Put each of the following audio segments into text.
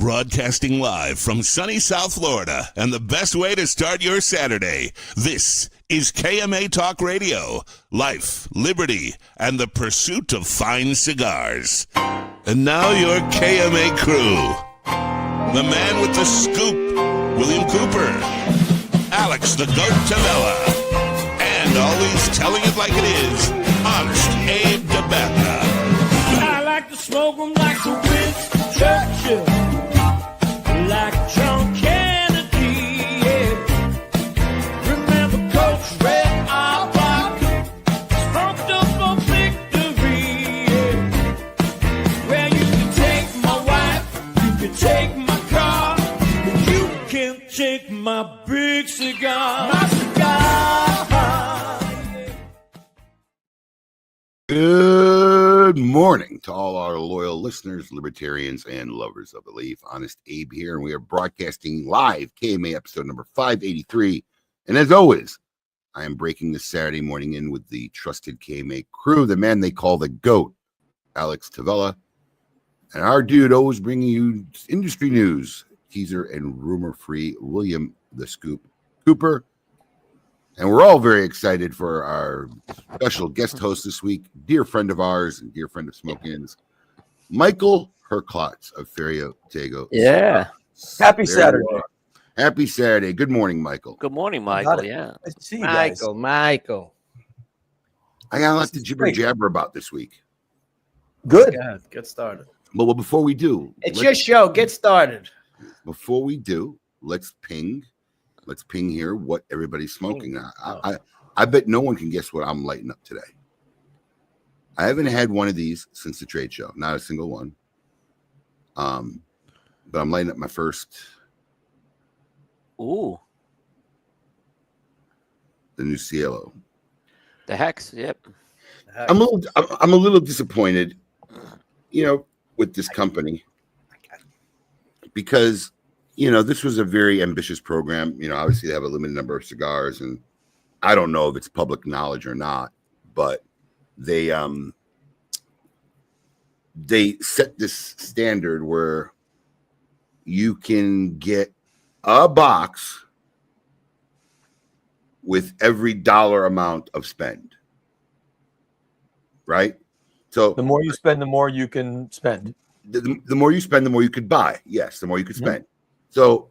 Broadcasting live from sunny South Florida and the best way to start your Saturday. This is KMA Talk Radio. Life, liberty, and the pursuit of fine cigars. And now your KMA crew. The man with the scoop, William Cooper. Alex the Goat Tavella. And always telling it like it is, Honest Abe Dababneh. I like to smoke them like the Winston Churchill, like John Kennedy, yeah. Remember Coach Red Auerbach, smoked up for victory, yeah. Well, you can take my wife, you can take my car, but you can't take my big cigar. My cigar. Good morning to all our loyal listeners, libertarians, and lovers of belief. Honest Abe here, and we are broadcasting live KMA episode number 583. And as always, I am breaking this Saturday morning in with the trusted KMA crew, the man they call the GOAT, Alex Tavella, and our dude always bringing you industry news, teaser, and rumor-free William the Scoop Cooper. And we're all very excited for our special guest host this week, dear friend of ours and dear friend of Smoke-Ins, Michael Herklots of Ferio Tego. Yeah. Happy Saturday. Happy Saturday. Good morning, Michael. Good morning, Michael. Yeah. Nice to see you guys. Michael. I got a lot to jibber jabber about this week. Good. Yeah, get started. But before we do, It's your show. Get started. Before we do, let's ping here what everybody's smoking. I bet no one can guess what I'm lighting up today. I haven't had one of these since the trade show, not a single one. But I'm lighting up my first. Ooh. The new Cielo. The Hex. Yep. I'm a little disappointed, with this company because this was a very ambitious program. Obviously they have a limited number of cigars, and I don't know if it's public knowledge or not, but they set this standard where you can get a box with every dollar amount of spend. Right? So The more you spend, the more you can spend. The more you spend, the more you could buy. Yes, the more you could spend. So,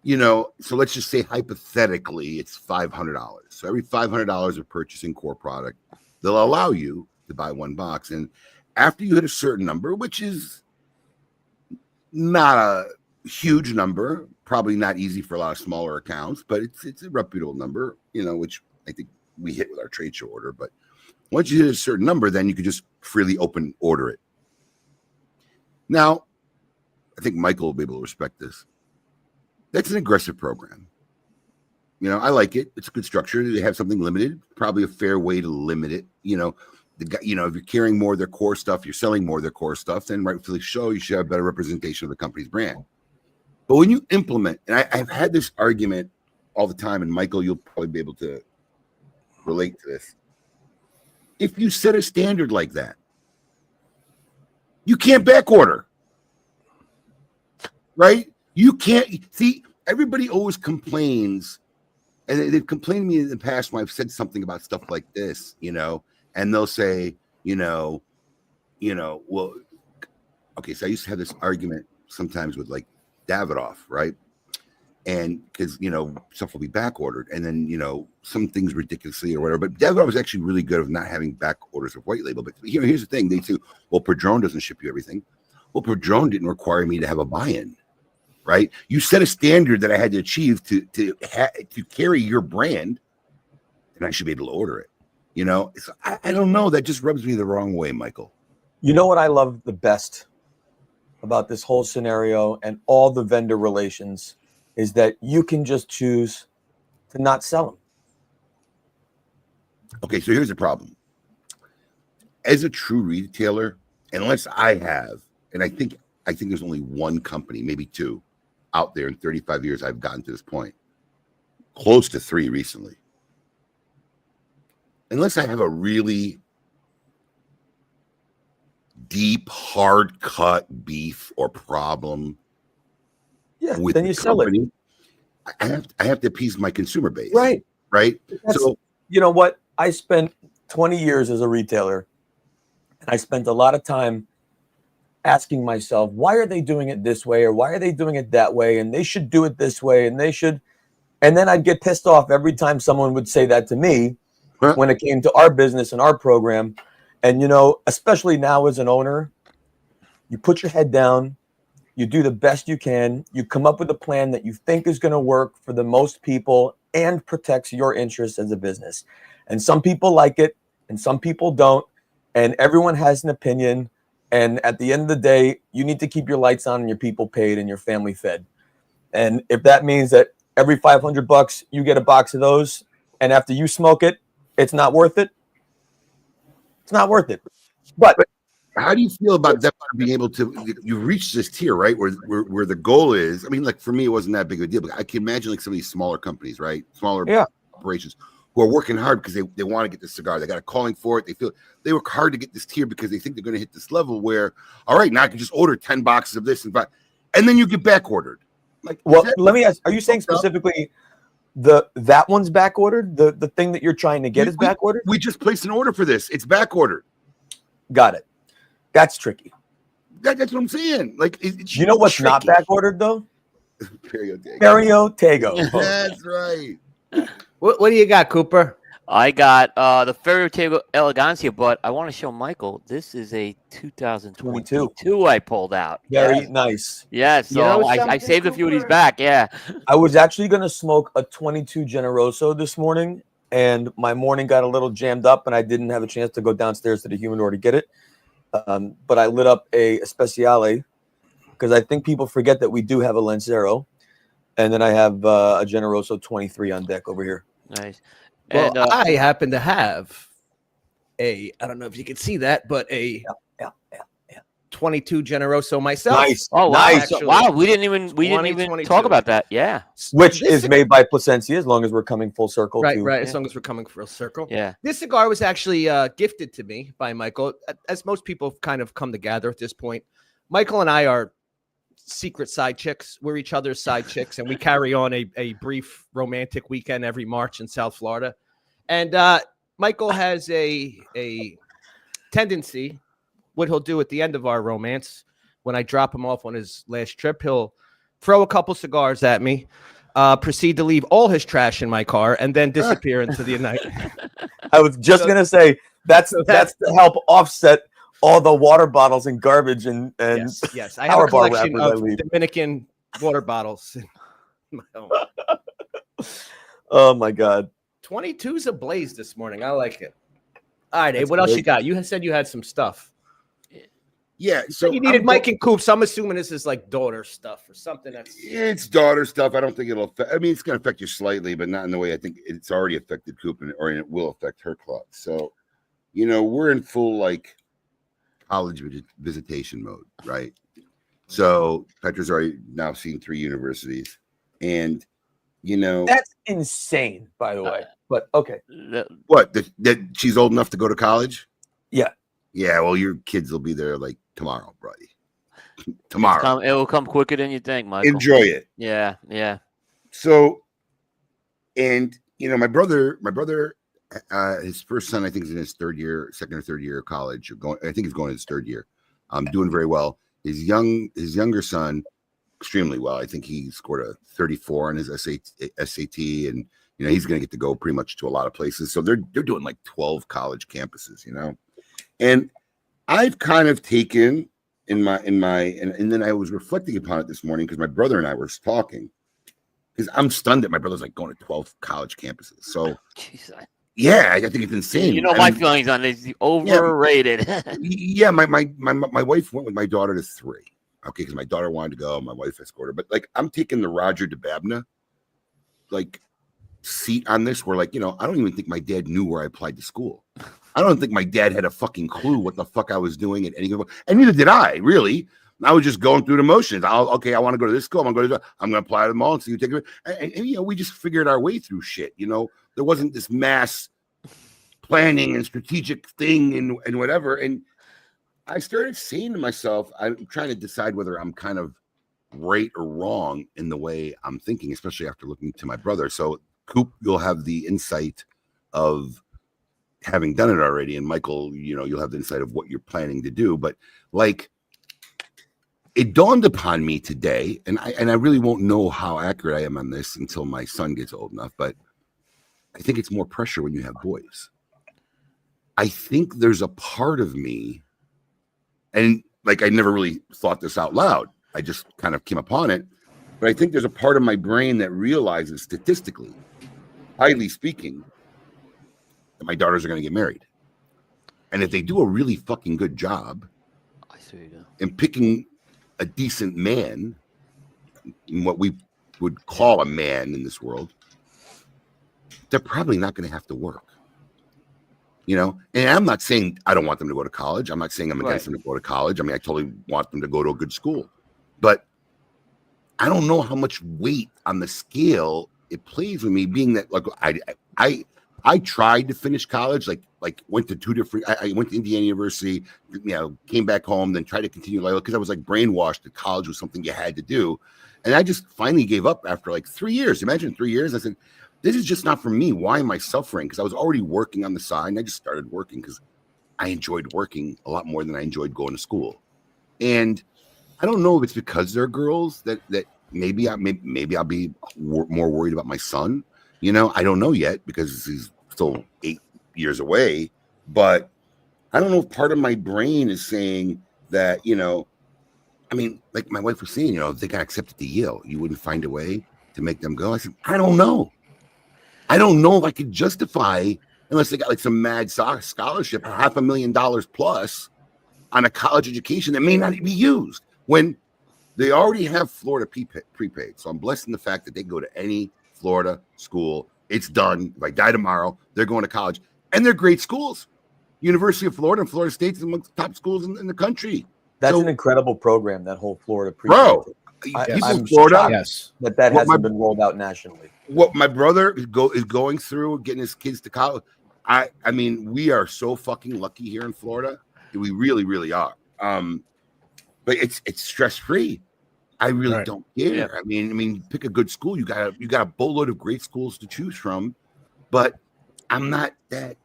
so let's just say hypothetically it's $500. So every $500 of purchasing core product, they'll allow you to buy one box. And after you hit a certain number, which is not a huge number, probably not easy for a lot of smaller accounts, but it's a reputable number, which I think we hit with our trade show order. But once you hit a certain number, then you can just freely order it. Now, I think Michael will be able to respect this. That's an aggressive program. I like it. It's a good structure. They have something limited, probably a fair way to limit it. If you're carrying more of their core stuff, you're selling more of their core stuff, then rightfully so, you should have better representation of the company's brand. But when you implement, and I've had this argument all the time, and Michael, you'll probably be able to relate to this. If you set a standard like that, you can't back order, right? You can't see. Everybody always complains, and they've complained to me in the past when I've said something about stuff like this, and they'll say, well, okay. So I used to have this argument sometimes with like Davidoff, right? And because stuff will be back ordered, and then some things ridiculously or whatever. But Davidoff was actually really good of not having back orders of white label. But here's the thing: they say, well, Padron doesn't ship you everything. Well, Padron didn't require me to have a buy-in. Right? You set a standard that I had to achieve to carry your brand, and I should be able to order it. So I don't know. That just rubs me the wrong way, Michael. You know what I love the best about this whole scenario and all the vendor relations is that you can just choose to not sell them. Okay, so here's the problem. As a true retailer, unless I have, and I think there's only one company, maybe two, out there in 35 years I've gotten to this point, close to 3 recently. Unless I have a really deep, hard cut beef or problem Yeah, with then the you sell it. company, I have to appease my consumer base. Right. So you know what? I spent 20 years as a retailer, and I spent a lot of time asking myself, why are they doing it this way, or why are they doing it that way, and they should do it this way, and they should. And then I'd get pissed off every time someone would say that to me when it came to our business and our program. And, especially now as an owner, you put your head down, you do the best you can, you come up with a plan that you think is going to work for the most people and protects your interests as a business. And some people like it and some people don't. And everyone has an opinion. And at the end of the day, you need to keep your lights on and your people paid and your family fed. And if that means that every $500 you get a box of those, and after you smoke it, it's not worth it. It's not worth it. But how do you feel about them being able to? You reach this tier, right? Where the goal is. I mean, like for me, it wasn't that big of a deal. But I can imagine like some of these smaller companies, right? Smaller operations who are working hard because they want to get this cigar. They got a calling for it. They work hard to get this tier because they think they're going to hit this level where, all right, now I can just order 10 boxes of this and then you get back ordered. Like, well, let me ask: are you saying specifically that one's back ordered? The thing that you're trying to get is back ordered? We just placed an order for this. It's back ordered. Got it. That's tricky. That's what I'm saying. Like, you know what's tricky. Not back ordered though? Ferio Tego. That's right. What do you got, Cooper? I got the Ferio Tego Elegancia, but I want to show Michael. This is a 2022 I pulled out. Very nice. Yeah, so I saved a few of these back. Yeah. I was actually going to smoke a 22 Generoso this morning, and my morning got a little jammed up, and I didn't have a chance to go downstairs to the humidor to get it. But I lit up a Especiale because I think people forget that we do have a Lancero, and then I have a Generoso 23 on deck over here. Nice. Well, and, I happen to have I don't know if you can see that, but a 22 Generoso myself. Nice. Oh, wow. Nice. Wow. We didn't even talk about that. Yeah. Which is made by Plasencia, as long as we're coming full circle. Right. As long as we're coming full circle. Yeah. This cigar was actually gifted to me by Michael. As most people have kind of come together at this point, Michael and I are secret side chicks. We're each other's side chicks, and we carry on a brief romantic weekend every March in South Florida. And Michael has a tendency, what he'll do at the end of our romance, when I drop him off on his last trip, he'll throw a couple cigars at me, proceed to leave all his trash in my car, and then disappear into the night. I was just going to say, that's to help offset all the water bottles and garbage and yes. I have a collection of Dominican water bottles. Oh my God. 22's ablaze this morning. I like it. All right, Abe, what else you got? You said you had some stuff. Yeah, so you needed Mike and Coop. So I'm assuming this is like daughter stuff or something. It's daughter stuff. I don't think it'll affect. I mean, it's going to affect you slightly, but not in the way I think it's already affected Coop, or it will affect Herklots. So, we're in full like college visitation mode, right? So Petra's already now seen 3 universities, and that's insane, by the way. But okay, what? That she's old enough to go to college? Yeah. Yeah. Well, your kids will be there like tomorrow, buddy. Tomorrow. It will come quicker than you think, Michael. Enjoy it. Yeah. So, and my brother, his first son, I think, is in his second or third year of college. I think he's going in his third year. Doing very well. His younger son, extremely well. I think he scored a 34 on his SAT, and he's going to get to go pretty much to a lot of places. So they're doing like 12 college campuses, and I've kind of taken and then I was reflecting upon it this morning because my brother and I were talking, because I'm stunned that my brother's like going to 12 college campuses. So. Jeez, Yeah, I think it's insane. My feelings on this. Overrated. Yeah, my wife went with my daughter to 3. Okay, because my daughter wanted to go, my wife escorted her. But like, I'm taking the Roger Dababneh like seat on this, where like, I don't even think my dad knew where I applied to school. I don't think my dad had a fucking clue what the fuck I was doing at any given point, and neither did I really. I was just going through the motions. I want to go to this school. I'm going to apply to them all and see who take it. And we just figured our way through shit. There wasn't this mass planning and strategic thing and whatever. And I started saying to myself, I'm trying to decide whether I'm kind of right or wrong in the way I'm thinking, especially after looking to my brother. So Coop, you'll have the insight of having done it already, and Michael, you'll have the insight of what you're planning to do. But like, it dawned upon me today, and I really won't know how accurate I am on this until my son gets old enough, but I think it's more pressure when you have boys. I think there's a part of me, and like, I never really thought this out loud, I just kind of came upon it, but I think there's a part of my brain that realizes, statistically, highly speaking, that my daughters are going to get married. And if they do a really fucking good job in picking a decent man, what we would call a man in this world, they're probably not going to have to work. And I'm not saying I don't want them to go to college. I'm not saying I'm against them to go to college. I mean, I totally want them to go to a good school. But I don't know how much weight on the scale it plays with me, being that, like, I tried to finish college, like went to two different, I went to Indiana University, came back home, then tried to continue life, because I was like brainwashed that college was something you had to do. And I just finally gave up after like 3 years. Imagine 3 years. I said, this is just not for me. Why am I suffering? Because I was already working on the side, and I just started working because I enjoyed working a lot more than I enjoyed going to school. And I don't know if it's because they're girls that maybe I'll be more worried about my son. I don't know yet, because he's still 8 years away. But I don't know if part of my brain is saying that, I mean, like my wife was saying, if they got accepted to Yale, you wouldn't find a way to make them go. I said, I don't know. I don't know if I could justify, unless they got like some mad scholarship, $500,000 plus on a college education that may not be used, when they already have Florida prepaid. So I'm blessed in the fact that they go to any Florida school. It's done. If I die tomorrow, they're going to college, and they're great schools. University of Florida and Florida State is amongst the top schools in the country. That's an incredible program, that whole Florida prepaid. Bro, people in Florida, yes, that hasn't been rolled out nationally. What my brother is going through, getting his kids to college. I mean, we are so fucking lucky here in Florida. We really, really are. But it's stress free. I really don't care. Yeah. I mean, pick a good school. You got a boatload of great schools to choose from, but I'm not that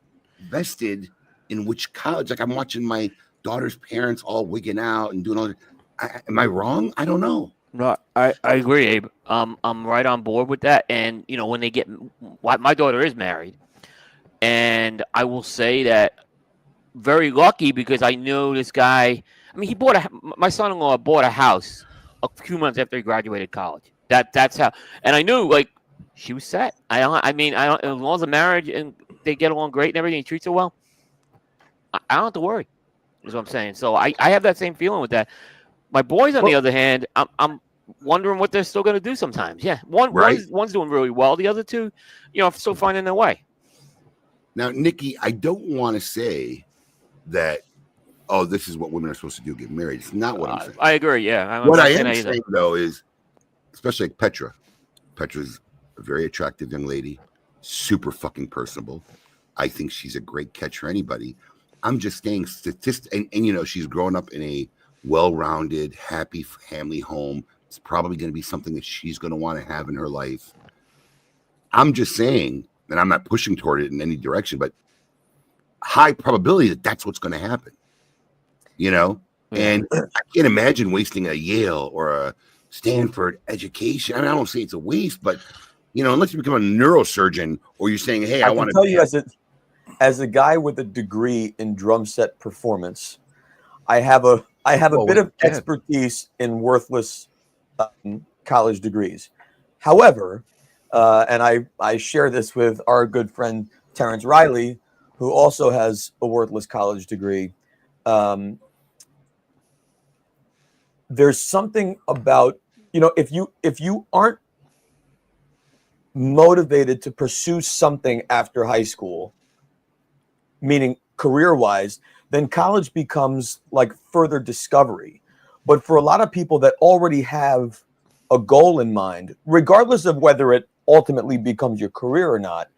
vested in which college. Like, I'm watching my daughter's parents all wigging out and doing all that. Am I wrong? I don't know. No, I agree, Abe. I'm right on board with that. And when they get, my daughter is married, and I will say that very lucky, because I know this guy. I mean, my son-in-law bought a house a few months after he graduated college. That's how, and I knew, like, she was set. I mean, as long as the marriage and they get along great and everything, he treats her well, I don't have to worry. Is what I'm saying. So I have that same feeling with that. My boys, on the other hand, I'm wondering what they're still going to do sometimes. Yeah, one's doing really well. The other two, still finding their way. Now, Nikki, I don't want to say that, this is what women are supposed to do, get married. It's not what I'm saying. I agree, yeah. What I am saying, though, is, especially like Petra. Petra's a very attractive young lady, super fucking personable. I think she's a great catch for anybody. I'm just saying and she's grown up in a well-rounded, happy family home. It's probably going to be something that she's going to want to have in her life. I'm just saying, and I'm not pushing toward it in any direction, but high probability that that's what's going to happen. And I can't imagine wasting a Yale or a Stanford education. I mean, I don't say it's a waste, but unless you become a neurosurgeon, or you're saying, hey, I want to tell you, as a guy with a degree in drum set performance, I have a bit of expertise in worthless college degrees. However, and I share this with our good friend Terrence Riley, who also has a worthless college degree. There's something about, if you aren't motivated to pursue something after high school, meaning career-wise, then college becomes like further discovery. But for a lot of people that already have a goal in mind, regardless of whether it ultimately becomes your career or not,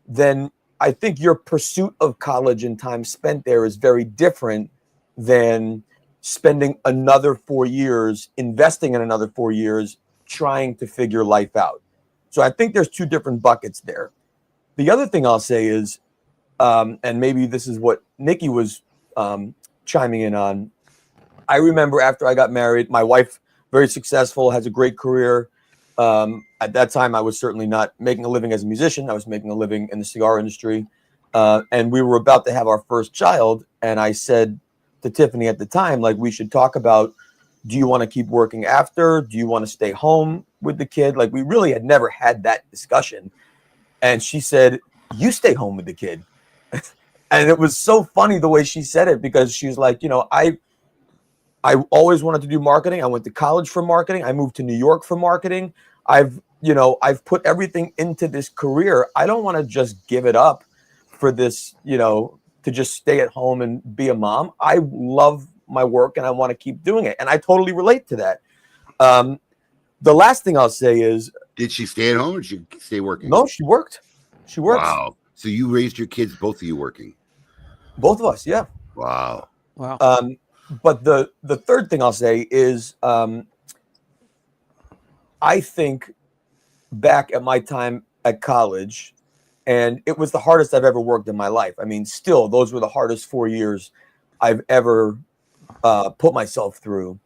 then I think your pursuit of college and time spent there is very different than spending another 4 years, investing in another 4 years, trying to figure life out. So I think there's two different buckets there. The other thing I'll say is, and maybe this is what Nikki was chiming in on. I remember after I got married, my wife, very successful, has a great career. At that time, I was certainly not making a living as a musician. I was making a living in the cigar industry. And we were about to have our first child. And I said to Tiffany at the time, like, we should talk about, do you want to keep working after? Do you want to stay home with the kid? Like, we really had never had that discussion. And she said, you stay home with the kid. And it was so funny the way she said it, because she was like, you know, I always wanted to do marketing. I went to college for marketing. I moved to New York for marketing. I've put everything into this career. I don't want to just give it up for this, you know, to just stay at home and be a mom. I love my work and I want to keep doing it. And I totally relate to that. The last thing I'll say is, did she stay at home or did she stay working? No, she worked. She works. Wow. So you raised your kids, both of you working? Both of us, yeah. Wow. But the third thing I'll say is, I think back at my time at college, and it was the hardest I've ever worked in my life. I mean, still, those were the hardest 4 years I've ever put myself through.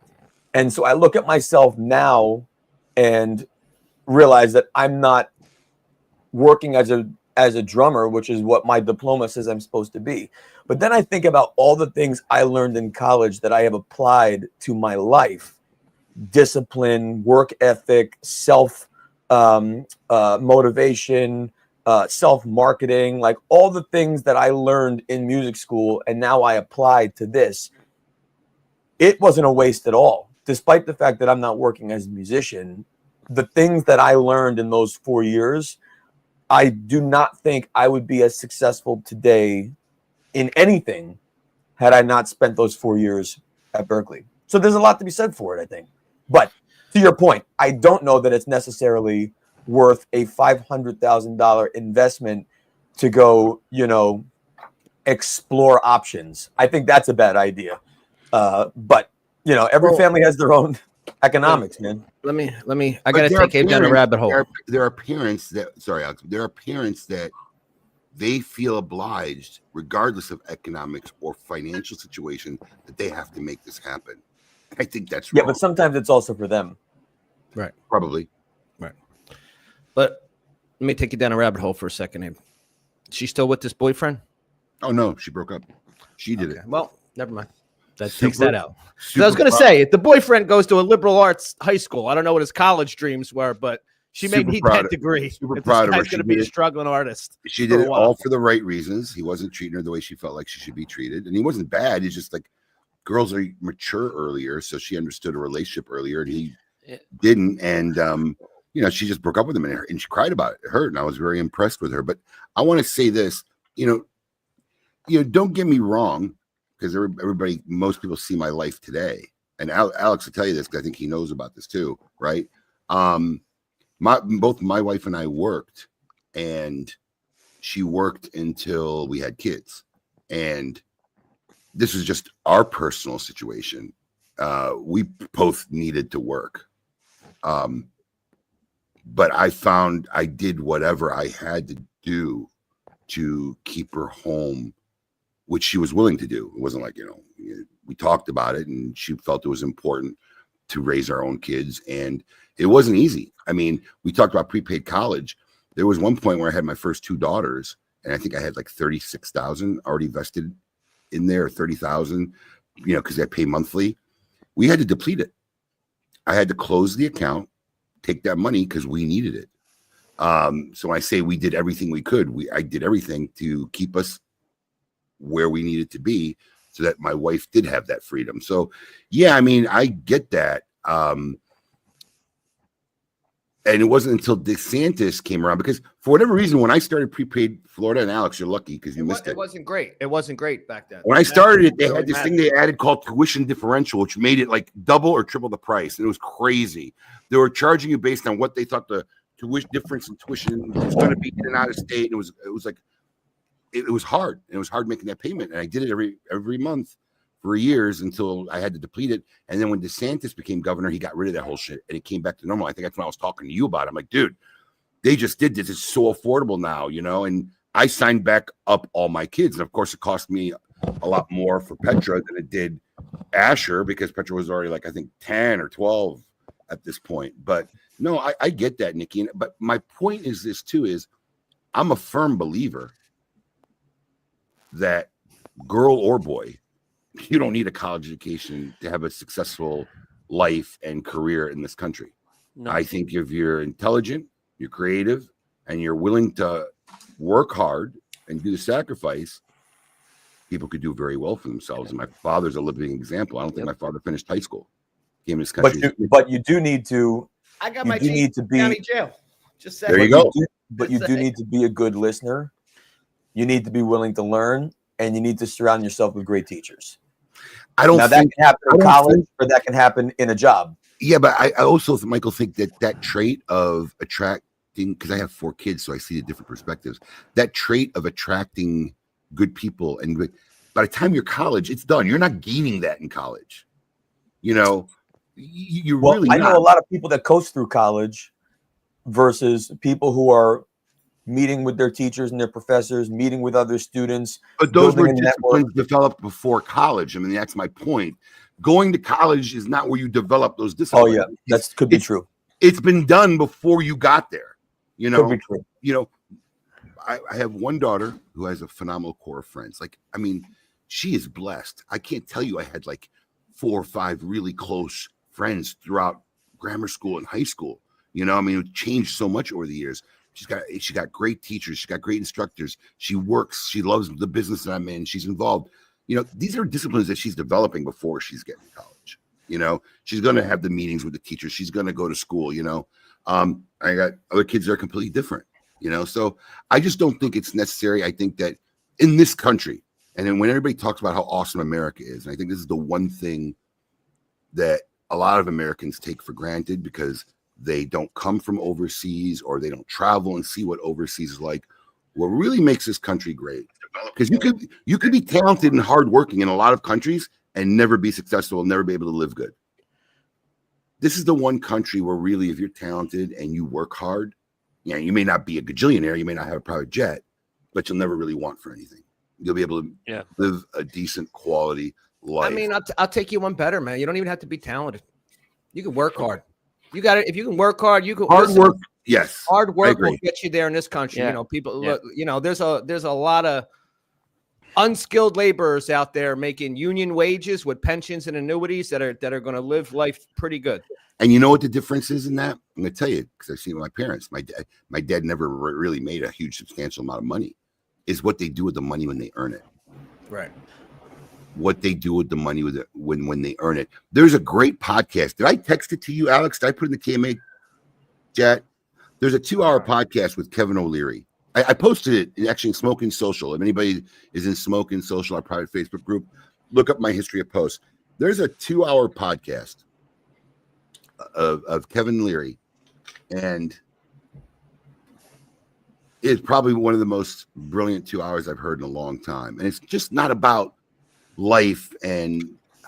And so I look at myself now and realize that I'm not working as a drummer, which is what my diploma says I'm supposed to be. But then I think about all the things I learned in college that I have applied to my life: discipline, work ethic, self motivation, self-marketing, like all the things that I learned in music school and now I apply to this. It wasn't a waste at all. Despite the fact that I'm not working as a musician, the things that I learned in those 4 years, I do not think I would be as successful today in anything had I not spent those 4 years at Berklee. So there's a lot to be said for it, I think. But to your point, I don't know that it's necessarily worth a $500,000 investment to go, you know, explore options. I think that's a bad idea. But you know, every family has their own economics, man. Let me. I gotta take Abe down a rabbit hole. There are parents that, sorry, Alex. There are parents that they feel obliged, regardless of economics or financial situation, that they have to make this happen. I think that's wrong. Yeah, but sometimes it's also for them. Right. Probably. Right. But let me take you down a rabbit hole for a second, Abe. She still with this boyfriend? Oh no, she broke up. She did it. Well, never mind. That takes that out. So I was going to say, the boyfriend goes to a liberal arts high school. I don't know what his college dreams were, but he need that degree. Super proud of her. He's going to be a struggling artist. She did it all for the right reasons. He wasn't treating her the way she felt like she should be treated. And he wasn't bad. He's just like, girls are mature earlier. So she understood a relationship earlier and he didn't. And, you know, she just broke up with him and she cried about it. It hurt. And I was very impressed with her. But I want to say this, you know, don't get me wrong. Because everybody, most people see my life today, and Alex will tell you this because I think he knows about this too, right? Both my wife and I worked, and she worked until we had kids, and this is just our personal situation. We both needed to work, but I found I did whatever I had to do to keep her home, which she was willing to do. It wasn't like, you know, we talked about it and she felt it was important to raise our own kids. And it wasn't easy. I mean, we talked about prepaid college. There was one point where I had my first two daughters and I think I had like 36,000 already vested in there, 30,000, you know, because I pay monthly. We had to deplete it. I had to close the account, take that money because we needed it. So when I say we did everything we could, I did everything to keep us where we needed to be so that my wife did have that freedom. So yeah, I mean, I get that. And it wasn't until DeSantis came around, because for whatever reason, when I started prepaid Florida, and Alex, you're lucky because you missed it. It wasn't great. It wasn't great back then. When I started it, they had this thing they added called tuition differential, which made it like double or triple the price. And it was crazy. They were charging you based on what they thought the tuition difference in tuition was going to be in and out of state. And it was like, it was hard. It was hard making that payment. And I did it every month for years until I had to deplete it. And then when DeSantis became governor, he got rid of that whole shit and it came back to normal. I think that's when I was talking to you about it. I'm like, dude, they just did this. It's so affordable now, you know, and I signed back up all my kids. And of course, it cost me a lot more for Petra than it did Asher because Petra was already like, I think 10 or 12 at this point. But no, I get that, Nikki. But my point is this too, is I'm a firm believer that girl or boy, you don't need a college education to have a successful life and career in this country. No. I think if you're intelligent, you're creative, and you're willing to work hard and do the sacrifice, people could do very well for themselves. And my father's a living example. I don't think my father finished high school. Came to this country. But you do need to. I got You my do need to be- county jail. Just saying. There you go. But you do need to be a good listener. You need to be willing to learn, and you need to surround yourself with great teachers. I don't Now that think can happen I in don't college, think- or that can happen in a job. Yeah, but I also, Michael, think that trait of attracting, because I have 4 kids, so I see the different perspectives. That trait of attracting good people, and by the time you're college, it's done. You're not gaining that in college. You know, you're Well, really I not. know a lot of people that coast through college versus people who are meeting with their teachers and their professors, meeting with other students. But those were building a network. disciplines developed before college. I mean, that's my point. Going to college is not where you develop those Oh disciplines. yeah, that could be true. It's been done before you got there. You know, Could be true. you know, I have one daughter who has a phenomenal core of friends. Like, I mean, she is blessed. I can't tell you I had like 4 or 5 really close friends throughout grammar school and high school. You know, I mean, it changed so much over the years. She got great teachers. She got great instructors. She works. She loves the business that I'm in. She's involved. You know, these are disciplines that she's developing before she's getting to college. You know, she's going to have the meetings with the teachers. She's going to go to school. You know, I got other kids that are completely different. You know, so I just don't think it's necessary. I think that in this country, and then when everybody talks about how awesome America is, and I think this is the one thing that a lot of Americans take for granted because they don't come from overseas or they don't travel and see what overseas is like. What really makes this country great, because you could be talented and hardworking in a lot of countries and never be successful and never be able to live good. This is the one country where really, if you're talented and you work hard, you know, you may not be a gajillionaire, you may not have a private jet, but you'll never really want for anything. You'll be able to live a decent quality life. I mean, I'll take you one better, man. You don't even have to be talented. You can work hard. You got it. If you can work hard, you can work. Yes, hard work will get you there in this country. Yeah. You know, people. Look, you know, there's a lot of unskilled laborers out there making union wages with pensions and annuities that are going to live life pretty good. And you know what the difference is in that? I'm going to tell you, because I've seen it with my parents. My dad never really made a huge, substantial amount of money. Is what they do with the money when they earn it. Right. What they do with the money when they earn it. There's a great podcast. Did I text it to you, Alex? Did I put it in the KMA chat? There's a 2-hour podcast with Kevin O'Leary. I posted it actually in Smoking Social. If anybody is in Smoking Social, our private Facebook group, look up my history of posts. There's a 2-hour podcast of Kevin Leary, and it's probably one of the most brilliant 2 hours I've heard in a long time. And it's just not about life and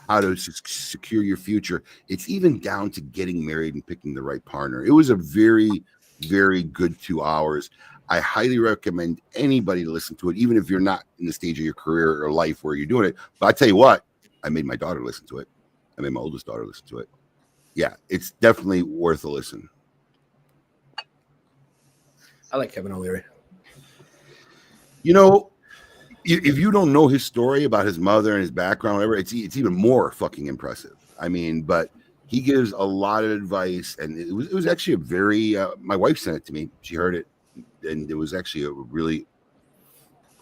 how to secure your future. It's even down to getting married and picking the right partner. It was a very, very good 2 hours. I highly recommend anybody to listen to it, even if you're not in the stage of your career or life where you're doing it. But I tell you what, I made my daughter listen to it. I made my oldest daughter listen to it. Yeah, it's definitely worth a listen. I like Kevin O'Leary. You know, if you don't know his story about his mother and his background, whatever, it's even more fucking impressive. I mean, but he gives a lot of advice, and it was actually a very. My wife sent it to me. She heard it, and it was actually a really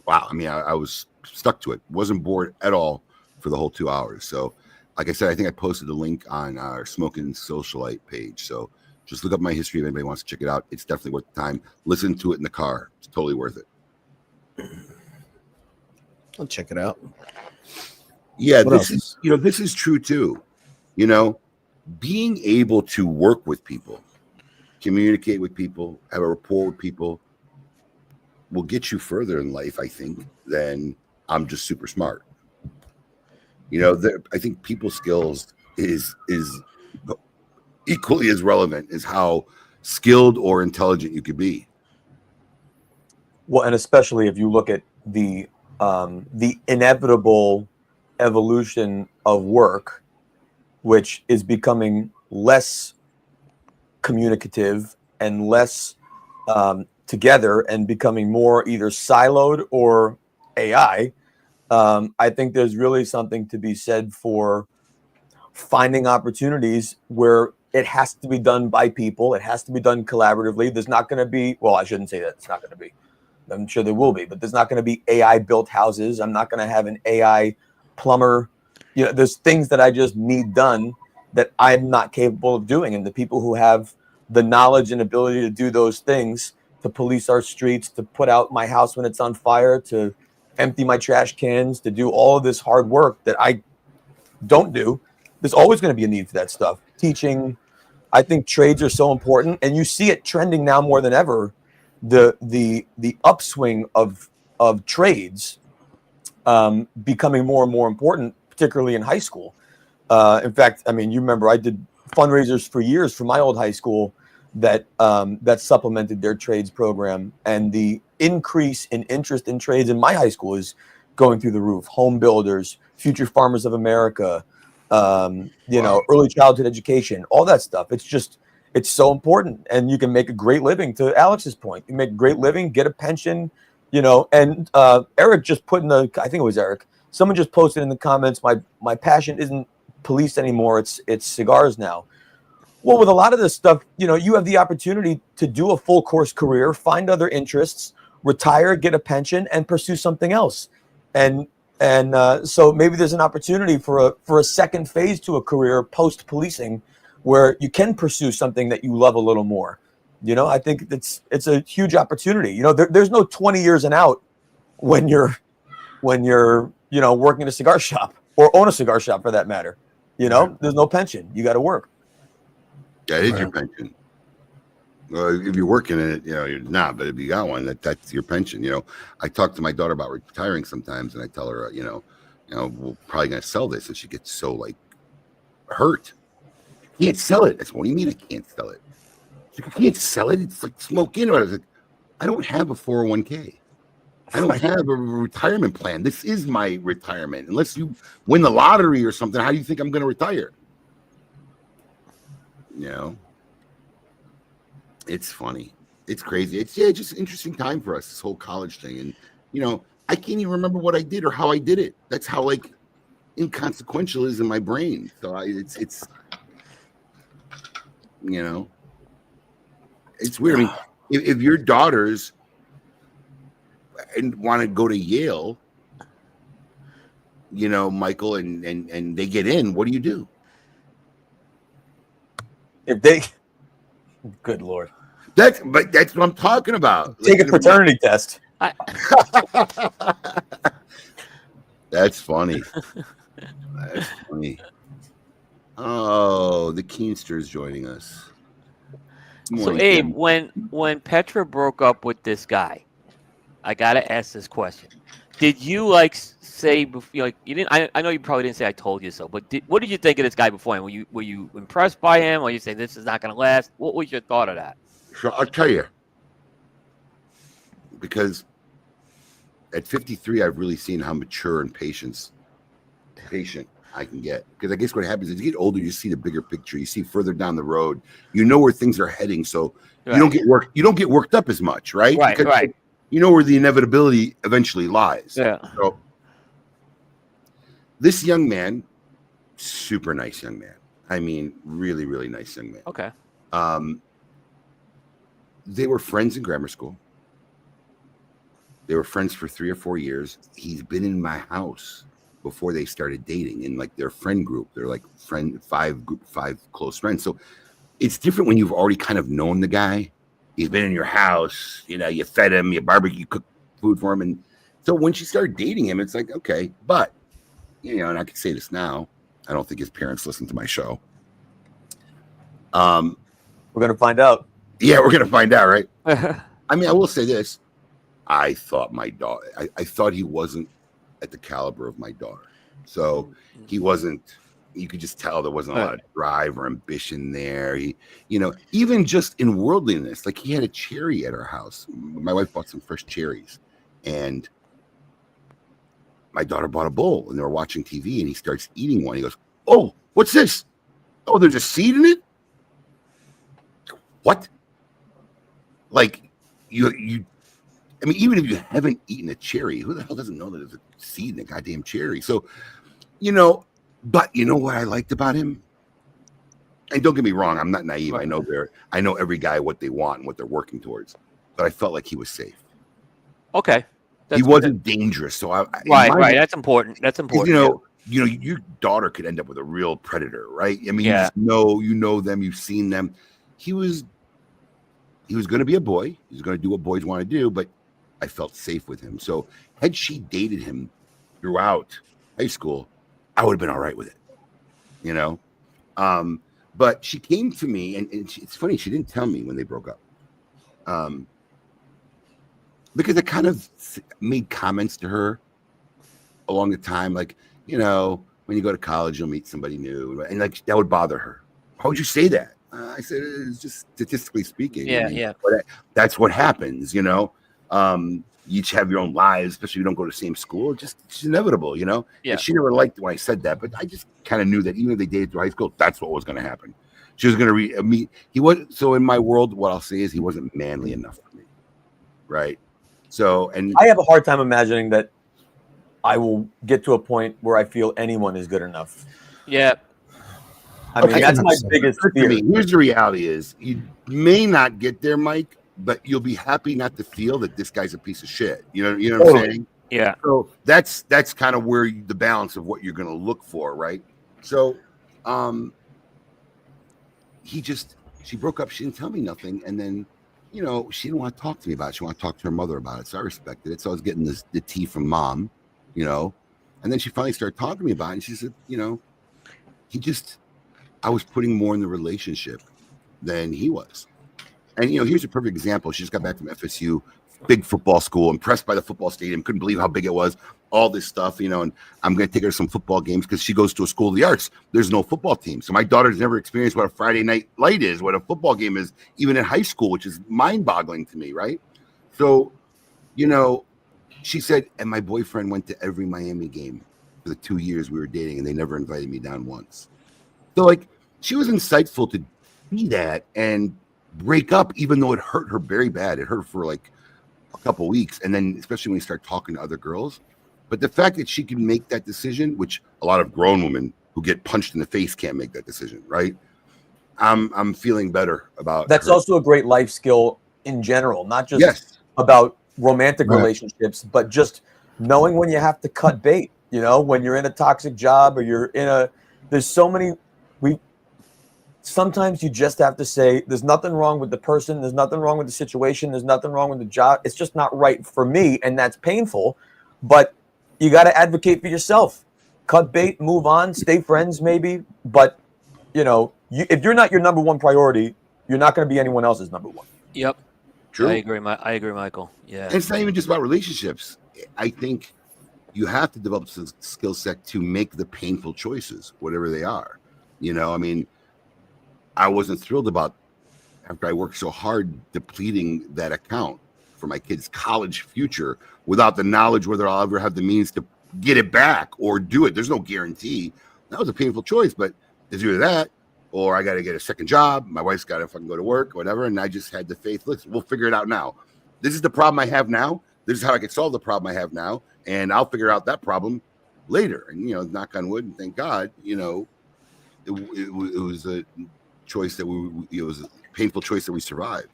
wow. I mean, I was stuck to it. Wasn't bored at all for the whole 2 hours. So, like I said, I think I posted the link on our Smoking Socialite page. So just look up my history if anybody wants to check it out. It's definitely worth the time. Listen to it in the car. It's totally worth it. I'll check it out. Yeah, What else? This is true too. You know, being able to work with people, communicate with people, have a rapport with people will get you further in life, I think, than I'm just super smart. I think people skills is equally as relevant as how skilled or intelligent you could be. Well, and especially if you look at the inevitable evolution of work, which is becoming less communicative and less together and becoming more either siloed or AI. I think there's really something to be said for finding opportunities where it has to be done by people. It has to be done collaboratively. There's not going to be, well, I shouldn't say that. It's not going to be. I'm sure there will be, but there's not going to be AI built houses. I'm not going to have an AI plumber. There's things that I just need done that I'm not capable of doing. And the people who have the knowledge and ability to do those things, to police our streets, to put out my house when it's on fire, to empty my trash cans, to do all of this hard work that I don't do, there's always going to be a need for that stuff. Teaching, I think trades are so important, and you see it trending now more than ever. The upswing of trades becoming more and more important, particularly in high school. In fact, I mean, you remember I did fundraisers for years for my old high school that supplemented their trades program, and the increase in interest in trades in my high school is going through the roof. Home builders, Future Farmers of America, early childhood education, all that stuff. It's so important, and you can make a great living. To Alex's point, you make a great living, get a pension, and Eric just put I think it was Eric. Someone just posted in the comments, my passion isn't police anymore. It's cigars now. Well, with a lot of this stuff, you have the opportunity to do a full course career, find other interests, retire, get a pension, and pursue something else. And so maybe there's an opportunity for a second phase to a career post policing, where you can pursue something that you love a little more. I think it's a huge opportunity. There's no 20 years and out when you're working in a cigar shop or own a cigar shop for that matter. There's no pension. You got to work. That is your pension. Well, if you're working in it, you're not. But if you got one, that's your pension. I talk to my daughter about retiring sometimes, and I tell her, we're probably gonna sell this, and she gets so hurt. I can't sell it. I said, what do you mean I can't sell it? She's like, I can't sell it. It's like smoking. I was like, I don't have a 401k. I don't have a retirement plan. This is my retirement. Unless you win the lottery or something, how do you think I'm going to retire? It's funny. It's crazy. It's just an interesting time for us, this whole college thing. And, I can't even remember what I did or how I did it. That's how inconsequential it is in my brain. So it's it's weird. I mean, if your daughters and want to go to Yale, Michael, and they get in, what do you do? If they, good Lord, that's what I'm talking about. Take a paternity test. That's funny. That's funny. Oh, the Keenster's joining us. So Abe, when Petra broke up with this guy, I gotta ask this question: did you say before? You didn't. I know you probably didn't say I told you so, but what did you think of this guy before? Were you impressed by him, or you say this is not gonna last? What was your thought of that? So I'll tell you, because at 53, I've really seen how mature and patient I can get. Because I guess what happens is you get older, you see the bigger picture, you see further down the road, you know where things are heading, so right. you don't get worked up as much, right? Right, because right. You know where the inevitability eventually lies. Yeah. So this young man, super nice young man. I mean, really, really nice young man. Okay. They were friends in grammar school. They were friends for 3 or 4 years. He's been in my house before they started dating in their friend group. They're five close friends. So it's different when you've already kind of known the guy. He's been in your house, you fed him, you barbecue, you cook food for him. And so when she started dating him, it's okay. But, and I can say this now, I don't think his parents listen to my show. We're going to find out. Yeah, we're going to find out, right? I mean, I will say this. I thought my daughter, I thought he wasn't at the caliber of my daughter. So he wasn't. You could just tell there wasn't a lot of drive or ambition there. He, even just in worldliness, like he had a cherry at our house. My wife bought some fresh cherries, and my daughter bought a bowl, and they were watching TV, and he starts eating one. He goes, "Oh, what's this? Oh, there's a seed in it? What? Like you I mean, even if you haven't eaten a cherry, who the hell doesn't know that there's a seed in a goddamn cherry?" So, but you know what I liked about him? And don't get me wrong, I'm not naive. I know every guy what they want and what they're working towards. But I felt like he was safe. Okay. He wasn't dangerous. So right. That's important. That's important. Your daughter could end up with a real predator, right? I mean, you know them, you've seen them. He was going to be a boy. He was going to do what boys want to do, but I felt safe with him. So had she dated him throughout high school, I would have been all right with it, But she came to me, and it's funny, she didn't tell me when they broke up. Because I kind of made comments to her along the time, like, when you go to college, you'll meet somebody new. And like, that would bother her. How would you say that? I said, it's just statistically speaking. Yeah. But that's what happens, You each have your own lives, especially if you don't go to the same school. It's inevitable, Yeah. And she never liked it when I said that, but I just kind of knew that even if they dated through high school, that's what was going to happen. She was going to meet. So in my world, what I'll say is he wasn't manly enough for me, right? So, and I have a hard time imagining that I will get to a point where I feel anyone is good enough. Yeah. I mean, that's my biggest fear. Here's the reality is you may not get there, Mike, but you'll be happy not to feel that this guy's a piece of shit. You know what I'm saying? Yeah. So that's kind of where the balance of what you're going to look for, right? So, she broke up. She didn't tell me nothing. And then, she didn't want to talk to me about it. She wanted to talk to her mother about it. So I respected it. So I was getting the tea from mom, and then she finally started talking to me about it. And she said, I was putting more in the relationship than he was. And, here's a perfect example. She just got back from FSU, big football school, impressed by the football stadium, couldn't believe how big it was, all this stuff, and I'm going to take her to some football games because she goes to a school of the arts. There's no football team. So my daughter's never experienced what a Friday night light is, what a football game is, even in high school, which is mind-boggling to me, right? So, she said, and my boyfriend went to every Miami game for the 2 years we were dating, and they never invited me down once. So, like, she was insightful to see that and break up, even though it hurt her very bad. It hurt her for like a couple weeks, and then especially when you start talking to other girls. But the fact that she can make that decision, which a lot of grown women who get punched in the face can't make that decision, right? I'm feeling better about that's her. Also a great life skill in general, not just about romantic relationships, but just knowing when you have to cut bait, when you're in a toxic job or you're in there's so many, sometimes you just have to say, there's nothing wrong with the person. There's nothing wrong with the situation. There's nothing wrong with the job. It's just not right for me. And that's painful, but you got to advocate for yourself, cut bait, move on, stay friends maybe. But if you're not your number one priority, you're not going to be anyone else's number one. Yep. True. I agree, Michael. Yeah. And it's not even just about relationships. I think you have to develop some skill set to make the painful choices, whatever they are. I mean, I wasn't thrilled about, after I worked so hard, depleting that account for my kids' college future without the knowledge whether I'll ever have the means to get it back or do it. There's no guarantee. That was a painful choice, but it's either that or I got to get a second job. My wife's got to fucking go to work, whatever. And I just had the faith, listen, we'll figure it out now. This is the problem I have now. This is how I can solve the problem I have now. And I'll figure out that problem later. And, knock on wood and thank God, it was a choice that it was a painful choice that we survived,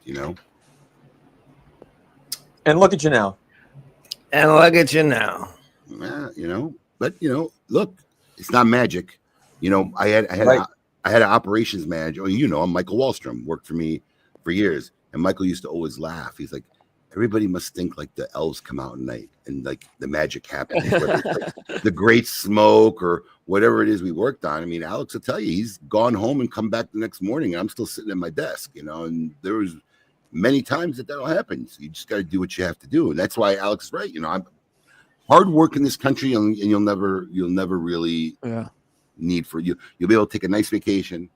And look at you now. But look, it's not magic. I had an operations manager. I'm Michael Wallstrom, worked for me for years, and Michael used to always laugh. He's like, everybody must think like the elves come out at night and like the magic happens, whether it's like the great smoke or whatever it is we worked on. I mean, Alex will tell you, he's gone home and come back the next morning, and I'm still sitting at my desk, and there was many times that'll happen. So you just got to do what you have to do. And that's why Alex is right. hard work in this country, and you'll never really need for you. You'll be able to take a nice vacation,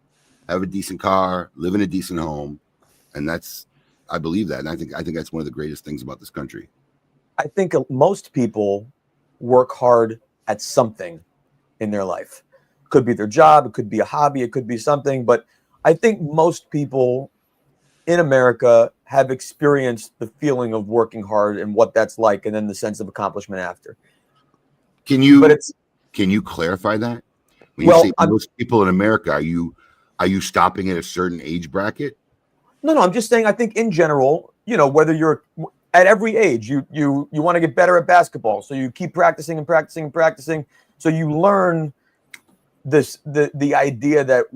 have a decent car, live in a decent home, and I believe that, and I think that's one of the greatest things about this country. I think most people work hard at something in their life. It could be their job, it could be a hobby, it could be something, but I think most people in America have experienced the feeling of working hard and what that's like, and then the sense of accomplishment after. Can you clarify that? When you say most people in America, are you stopping at a certain age bracket? No, I'm just saying, I think in general, whether you're at every age, you want to get better at basketball. So you keep practicing and practicing and practicing. So you learn the idea that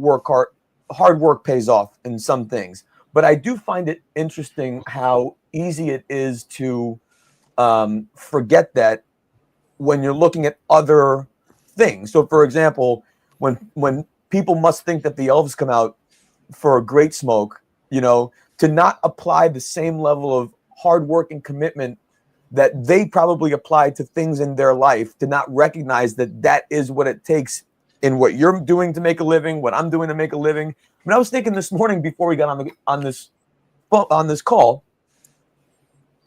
hard work pays off in some things. But I do find it interesting how easy it is to forget that when you're looking at other things. So, for example, when people must think that the elves come out for a great smoke, to not apply the same level of hard work and commitment that they probably apply to things in their life, to not recognize that is what it takes in what you're doing to make a living, what I'm doing to make a living. I mean, I was thinking this morning before we got on this call,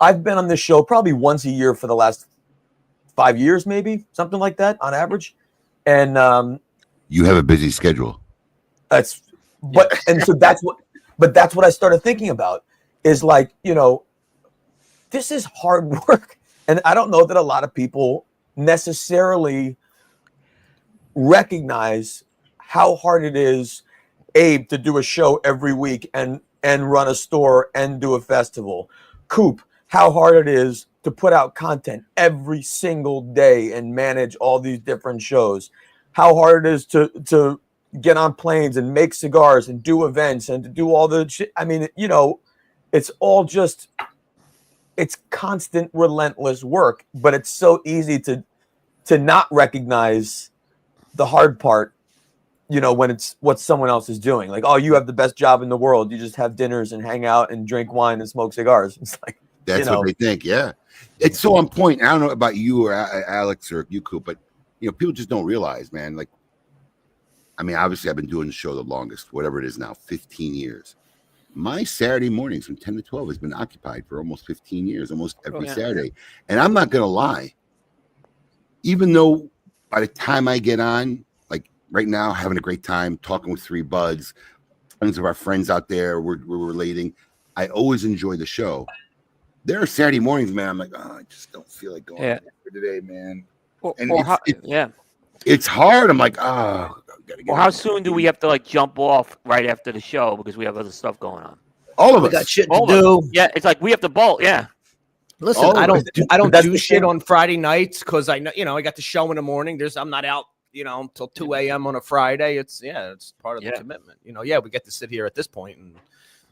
I've been on this show probably once a year for the last 5 years, maybe something like that on average. And you have a busy schedule. That's what I started thinking about is like, this is hard work. And I don't know that a lot of people necessarily recognize how hard it is, Abe, to do a show every week and run a store and do a festival. Coop, how hard it is to put out content every single day and manage all these different shows. How hard it is to get on planes and make cigars and do events and to do all the shit. I mean, it's all just, it's constant, relentless work, but it's so easy to not recognize the hard part, when it's what someone else is doing. Like, oh, you have the best job in the world. You just have dinners and hang out and drink wine and smoke cigars. It's like, that's what they think. Yeah. It's so on point. I don't know about you or Alex or you, Coop, but people just don't realize, man. Like, I mean, obviously I've been doing the show the longest, whatever it is now, 15 years. My Saturday mornings from 10 to 12 has been occupied for almost 15 years, almost every Saturday. And I'm not going to lie, even though by the time I get on, like right now, having a great time talking with three buds, tons of our friends out there, we're relating. I always enjoy the show. There are Saturday mornings, man, I'm like, oh, I just don't feel like going for today, man. It's hard. I'm like, oh, gotta get. Well, how soon do we have to like jump off right after the show because we have other stuff going on? All of us got shit to do. Yeah, it's like we have to bolt. Yeah. Listen, I don't do shit on Friday nights because I know, I got the show in the morning. I'm not out, until 2 a.m. on a Friday. It's part of the commitment. We get to sit here at this point and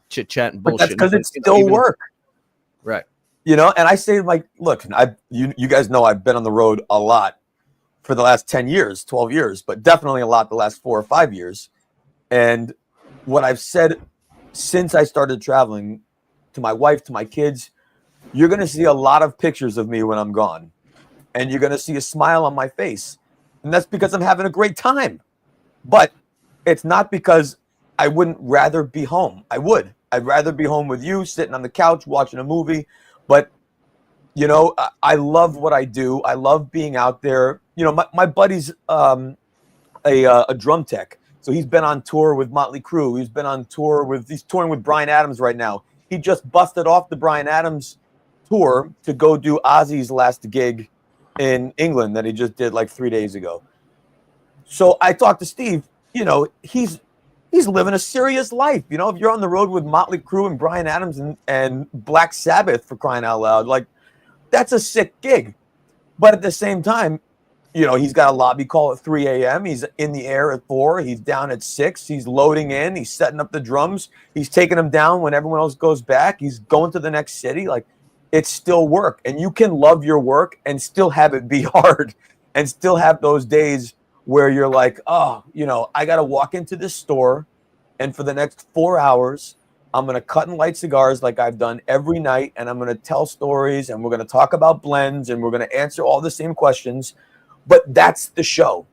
chit chat and bullshit. That's because it's still work. Right. And I say, like, look, you guys know I've been on the road a lot for the last 10 years, 12 years, but definitely a lot the last 4 or 5 years. And what I've said since I started traveling to my wife, to my kids, you're going to see a lot of pictures of me when I'm gone. And you're going to see a smile on my face. And that's because I'm having a great time. But it's not because I wouldn't rather be home. I would. I'd rather be home with you, sitting on the couch, watching a movie. But, I love what I do. I love being out there. My buddy's a drum tech. So he's been on tour with Motley Crue. He's touring with Bryan Adams right now. He just busted off the Bryan Adams tour to go do Ozzy's last gig in England that he just did like 3 days ago. So I talked to Steve, he's living a serious life. If you're on the road with Motley Crue and Bryan Adams and Black Sabbath, for crying out loud, like, that's a sick gig. But at the same time, he's got a lobby call at 3 a.m. He's in the air at 4. He's down at 6. He's loading in. He's setting up the drums. He's taking them down when everyone else goes back. He's going to the next city. Like, it's still work. And you can love your work and still have it be hard and still have those days where you're like, oh, I got to walk into this store and for the next 4 hours I'm going to cut and light cigars like I've done every night, and I'm going to tell stories, and we're going to talk about blends, and we're going to answer all the same questions. But that's the show.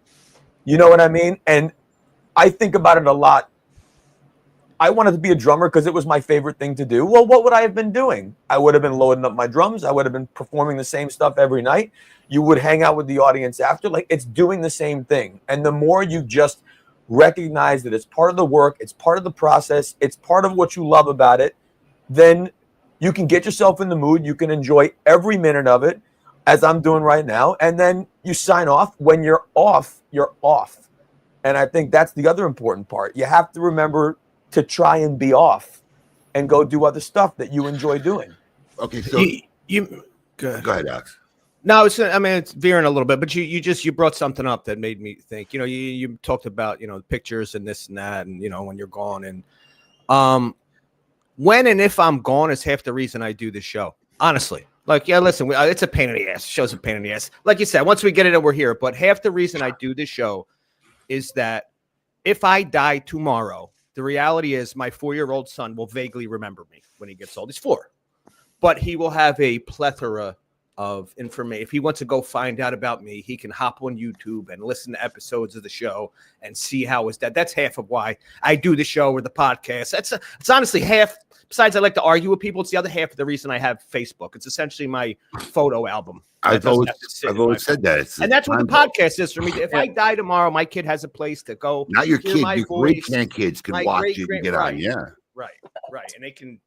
You know what I mean? And I think about it a lot. I wanted to be a drummer because it was my favorite thing to do. Well, what would I have been doing? I would have been loading up my drums. I would have been performing the same stuff every night. You would hang out with the audience after. Like, it's doing the same thing. And the more you just recognize that it's part of the work, it's part of the process, it's part of what you love about it, then you can get yourself in the mood. You can enjoy every minute of it, as I'm doing right now. And then you sign off. When you're off, you're off. And I think that's the other important part. You have to remember to try and be off and go do other stuff that you enjoy doing. Okay, so go ahead, Alex. No, it's veering a little bit, but you brought something up that made me think. You talked about pictures and this and that, and when you're gone, and when and if I'm gone is half the reason I do this show. Honestly, like, yeah, listen, it's a pain in the ass. Show's a pain in the ass. Like you said, once we get it, we're here. But half the reason I do this show is that if I die tomorrow, the reality is my 4-year-old son will vaguely remember me when he gets old. He's 4, but he will have a plethora of information. If he wants to go find out about me, he can hop on YouTube and listen to episodes of the show and see how is that. That's half of why I do the show or the podcast. It's honestly half. Besides, I like to argue with people. It's the other half of the reason I have Facebook. It's essentially my photo album. I've always said that. And that's what the podcast is for me. If I die tomorrow, my kid has a place to go. Not your kid. Your great voice. grandkids can watch it and get on. Yeah. Right. And they can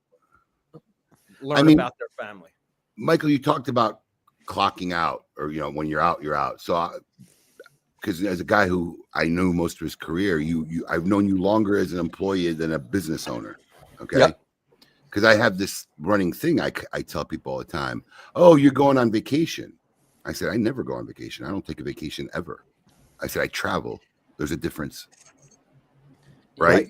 learn about their family. Michael, you talked about clocking out, or when you're out, you're out. So, because as a guy who I knew most of his career, I've known you longer as an employee than a business owner. Okay, because I have this running thing. I tell people all the time, "Oh, you're going on vacation." I said, "I never go on vacation. I don't take a vacation ever." I said, "I travel. There's a difference, right?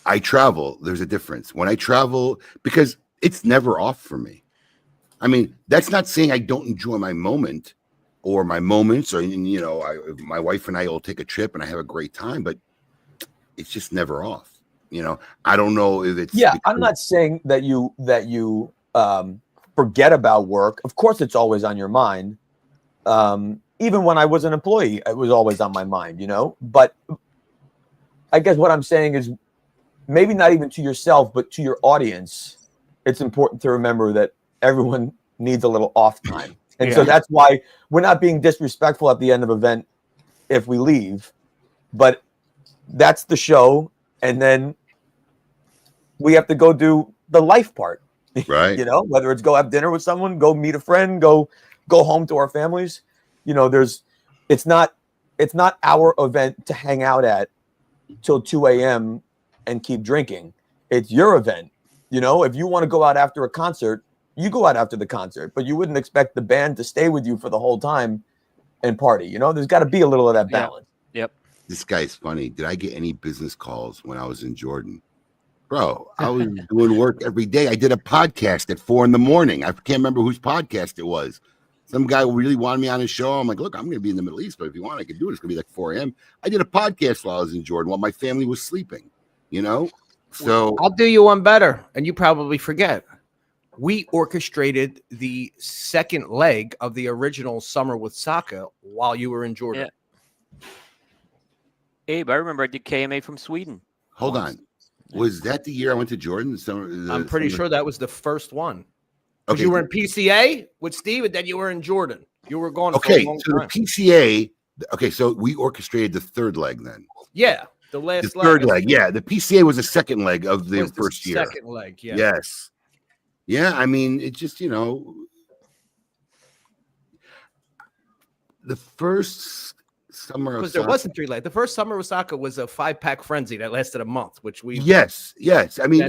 I travel. There's a difference when I travel because it's never off for me." I mean, that's not saying I don't enjoy my moment or my moments, or my wife and I will take a trip and I have a great time, but it's just never off. I don't know if it's I'm not saying that you forget about work. Of course, it's always on your mind. Even when I was an employee, it was always on my mind. But I guess what I'm saying is maybe not even to yourself, but to your audience, it's important to remember that everyone needs a little off time. And so that's why we're not being disrespectful at the end of an event if we leave, but that's the show. And then we have to go do the life part, right? Whether it's go have dinner with someone, go meet a friend, go home to our families. It's not our event to hang out at till 2 a.m. and keep drinking. It's your event. If you want to go out after a concert, you go out after the concert, but you wouldn't expect the band to stay with you for the whole time and party. There's got to be a little of that balance. Yep. This guy's funny. Did I get any business calls when I was in Jordan? Bro, I was doing work every day. I did a podcast at 4 a.m. I can't remember whose podcast it was. Some guy really wanted me on his show. I'm like, look, I'm going to be in the Middle East, but if you want, I can do it. It's going to be like 4 a.m. I did a podcast while I was in Jordan while my family was sleeping, So I'll do you one better, and you probably forget. We orchestrated the second leg of the original Summer with Saka while you were in Jordan. Yeah. Abe, I remember I did KMA from Sweden. Hold on. Was that the year I went to Jordan? I'm pretty sure that was the first one. Okay. You were in PCA with Steve, and then you were in Jordan. You were gone for a long time. The PCA. Okay, so we orchestrated the third leg then. Yeah, the last third leg. Yeah, the PCA was the second leg of the first year. Second leg. Yeah. Yes. Yeah, I mean, it's just the first summer because there wasn't 3 legs. The first Summer Osaka was a 5-pack frenzy that lasted a month, which we yes. I mean,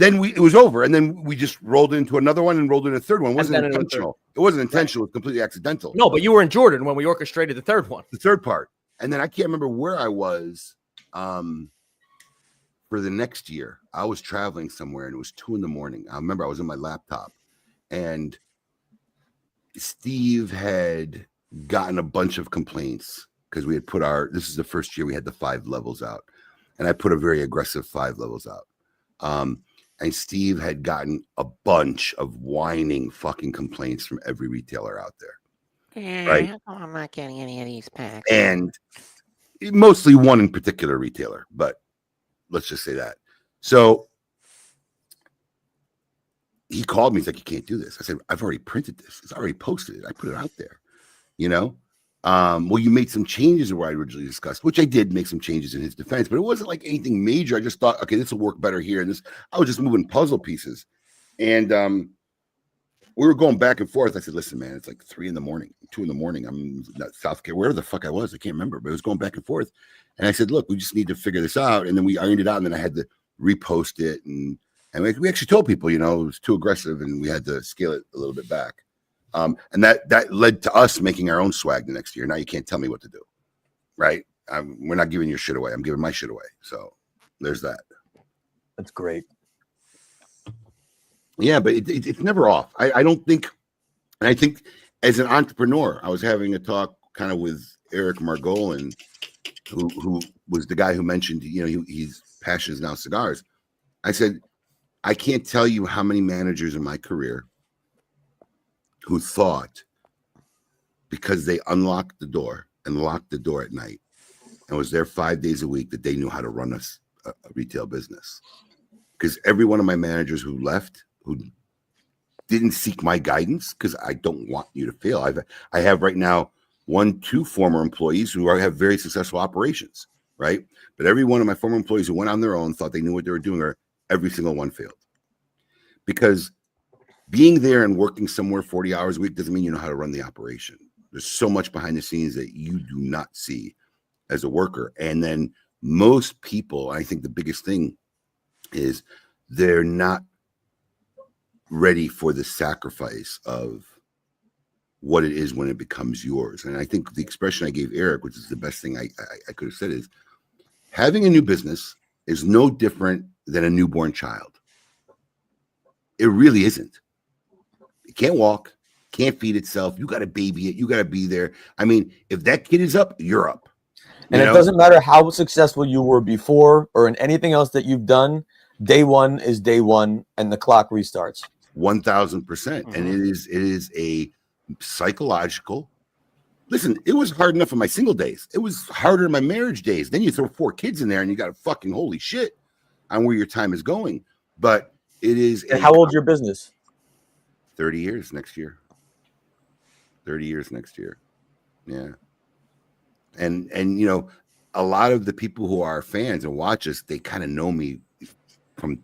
it was over, and then we just rolled into another one and rolled into a third one. It wasn't intentional. It wasn't intentional. It was completely accidental. No, but you were in Jordan when we orchestrated the third one. The third part, and then I can't remember where I was. For the next year, I was traveling somewhere and it was 2 a.m. I remember I was on my laptop and Steve had gotten a bunch of complaints because we had put this is the first year we had the 5 levels out, and I put a very aggressive 5 levels out. And Steve had gotten a bunch of whining fucking complaints from every retailer out there. Right. How come I'm not getting any of these packs? And mostly one in particular retailer, but let's just say that. So he called me. He's like, you can't do this. I said, I've already printed this. It's already posted it. I put it out there, you know? Well, you made some changes to what I originally discussed, which I did make some changes in his defense, but it wasn't like anything major. I just thought, okay, this will work better here. And this, I was just moving puzzle pieces. And we were going back and forth. I said, listen, man, it's like 3 a.m, 2 a.m. I'm not South Carolina, wherever the fuck I was. I can't remember, but it was going back and forth. And I said, look, we just need to figure this out. And then we ironed it out. And then I had to repost it. And we actually told people, you know, it was too aggressive and we had to scale it a little bit back. And that led to us making our own swag the next year. Now you can't tell me what to do, right? We're not giving your shit away. I'm giving my shit away. So there's that. That's great. Yeah, but it's never off. I don't think, and I think as an entrepreneur, I was having a talk kind of with Eric Margolin, who was the guy who mentioned, you know, he's passion is now cigars. I said, I can't tell you how many managers in my career who thought because they unlocked the door and locked the door at night and was there 5 days a week that they knew how to run a retail business. Because every one of my managers who left, who didn't seek my guidance, because I don't want you to fail. I have right now 2 former employees who have very successful operations, right? But every one of my former employees who went on their own, thought they knew what they were doing, or every single one failed. Because being there and working somewhere 40 hours a week doesn't mean you know how to run the operation. There's so much behind the scenes that you do not see as a worker. And then most people, I think the biggest thing is they're not ready for the sacrifice of what it is when it becomes yours. And I think the expression I gave Eric, which is the best thing I could have said, is having a new business is no different than a newborn child. It really isn't. It can't walk, can't feed itself. You got to baby it. You got to be there. I mean, if that kid is up, you're up. And it doesn't matter how successful you were before or in anything else that you've done. Day one is day one, and the clock restarts. 1,000%. And it is a psychological. Listen, it was hard enough in my single days. It was harder in my marriage days. Then you throw 4 kids in there, and you got a fucking holy shit on where your time is going. But it is. And how old's your business? 30 years next year. 30 years next year. Yeah. And you know, a lot of the people who are fans and watch us, they kind of know me from,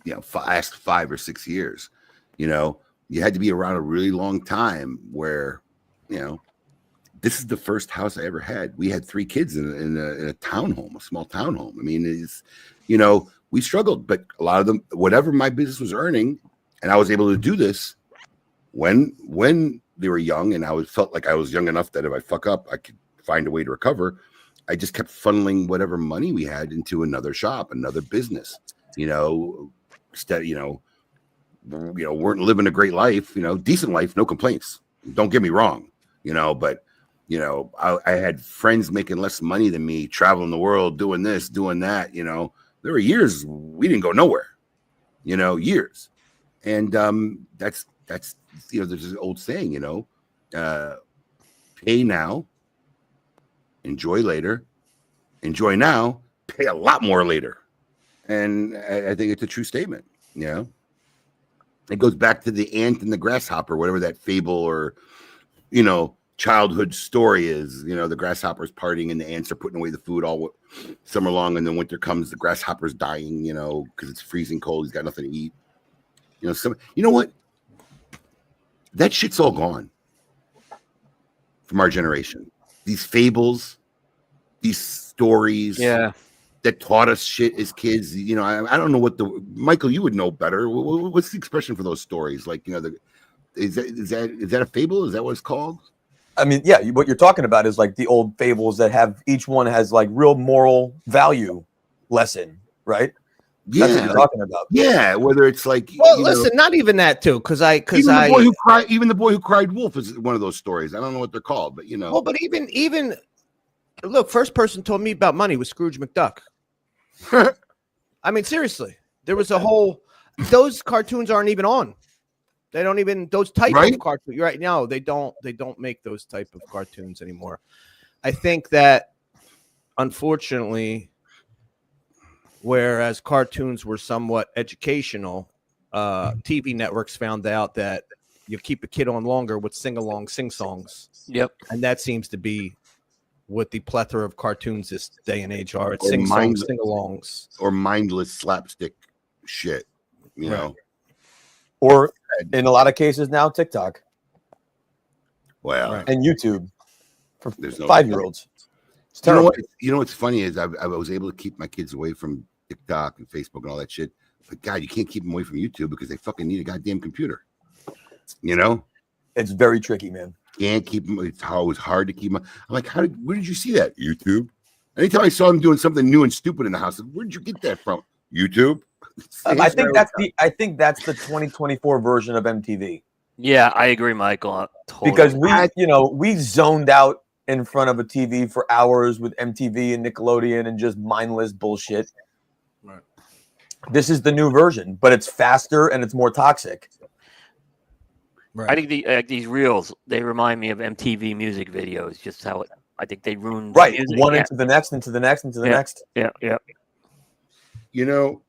you know, last 5 or 6 years. You know, you had to be around a really long time where, you know, this is the first house I ever had. We had 3 kids in a townhome, a small townhome. I mean, it's, you know, we struggled, but a lot of them, whatever my business was earning, and I was able to do this when they were young, and felt like I was young enough that if I fuck up, I could find a way to recover. I just kept funneling whatever money we had into another shop, another business. You know, instead, you know, weren't living a great life, you know, decent life, no complaints. Don't get me wrong, you know, but you know, I had friends making less money than me, traveling the world, doing this, doing that. You know, there were years we didn't go nowhere, you know, years. And that's, you know, there's this old saying, you know, pay now, enjoy later, enjoy now, pay a lot more later. And I think it's a true statement, you know. It goes back to the ant and the grasshopper, whatever that fable or, you know, childhood story is. You know, the grasshopper's partying and the ants are putting away the food all summer long, and then winter comes, the grasshopper's dying, you know, because it's freezing cold, he's got nothing to eat. You know, you know what? That shit's all gone from our generation. These fables, these stories, that taught us shit as kids. You know, I don't know what Michael, you would know better. What's the expression for those stories? Like, you know, is that a fable? Is that what it's called? I mean, yeah, what you're talking about is like the old fables that have, each one has like real moral value lesson, right? Yeah, that's what you're talking about. Yeah, whether it's like, well, listen, not even that too, because even the boy who cried wolf is one of those stories. I don't know what they're called, but you know. Well, but even look, first person told me about money was Scrooge McDuck. I mean, seriously, There was a whole. Those cartoons aren't even on. They don't even those type Right? of cartoons. Right now, they don't make those type of cartoons anymore. I think that, unfortunately, whereas cartoons were somewhat educational, TV networks found out that you keep a kid on longer with sing-along sing-songs. Yep. And that seems to be what the plethora of cartoons this day and age are. It's Or sing-songs, sing-alongs. Or mindless slapstick shit, you know. Or in a lot of cases now, TikTok Well, Right. and YouTube for There's no- 5-year-olds. It's you know terrible. what? You know what's funny is I was able to keep my kids away from TikTok and Facebook and all that shit. But God, you can't keep them away from YouTube because they fucking need a goddamn computer. You know, It's very tricky, man. can't keep them. It's always hard to keep them. I'm like, where did you see that? YouTube. Anytime I saw them doing something new and stupid in the house, where did you get that from? YouTube. I think that's the 2024 version of MTV. Yeah, I agree, Michael. Totally. Because we zoned out in front of a TV for hours with MTV and Nickelodeon and just mindless bullshit. Right. This is the new version, but it's faster and it's more toxic. I think these reels, they remind me of MTV music videos. Just how I think they ruined Right, music. one into the next, into the next, into the next. Yeah. You know,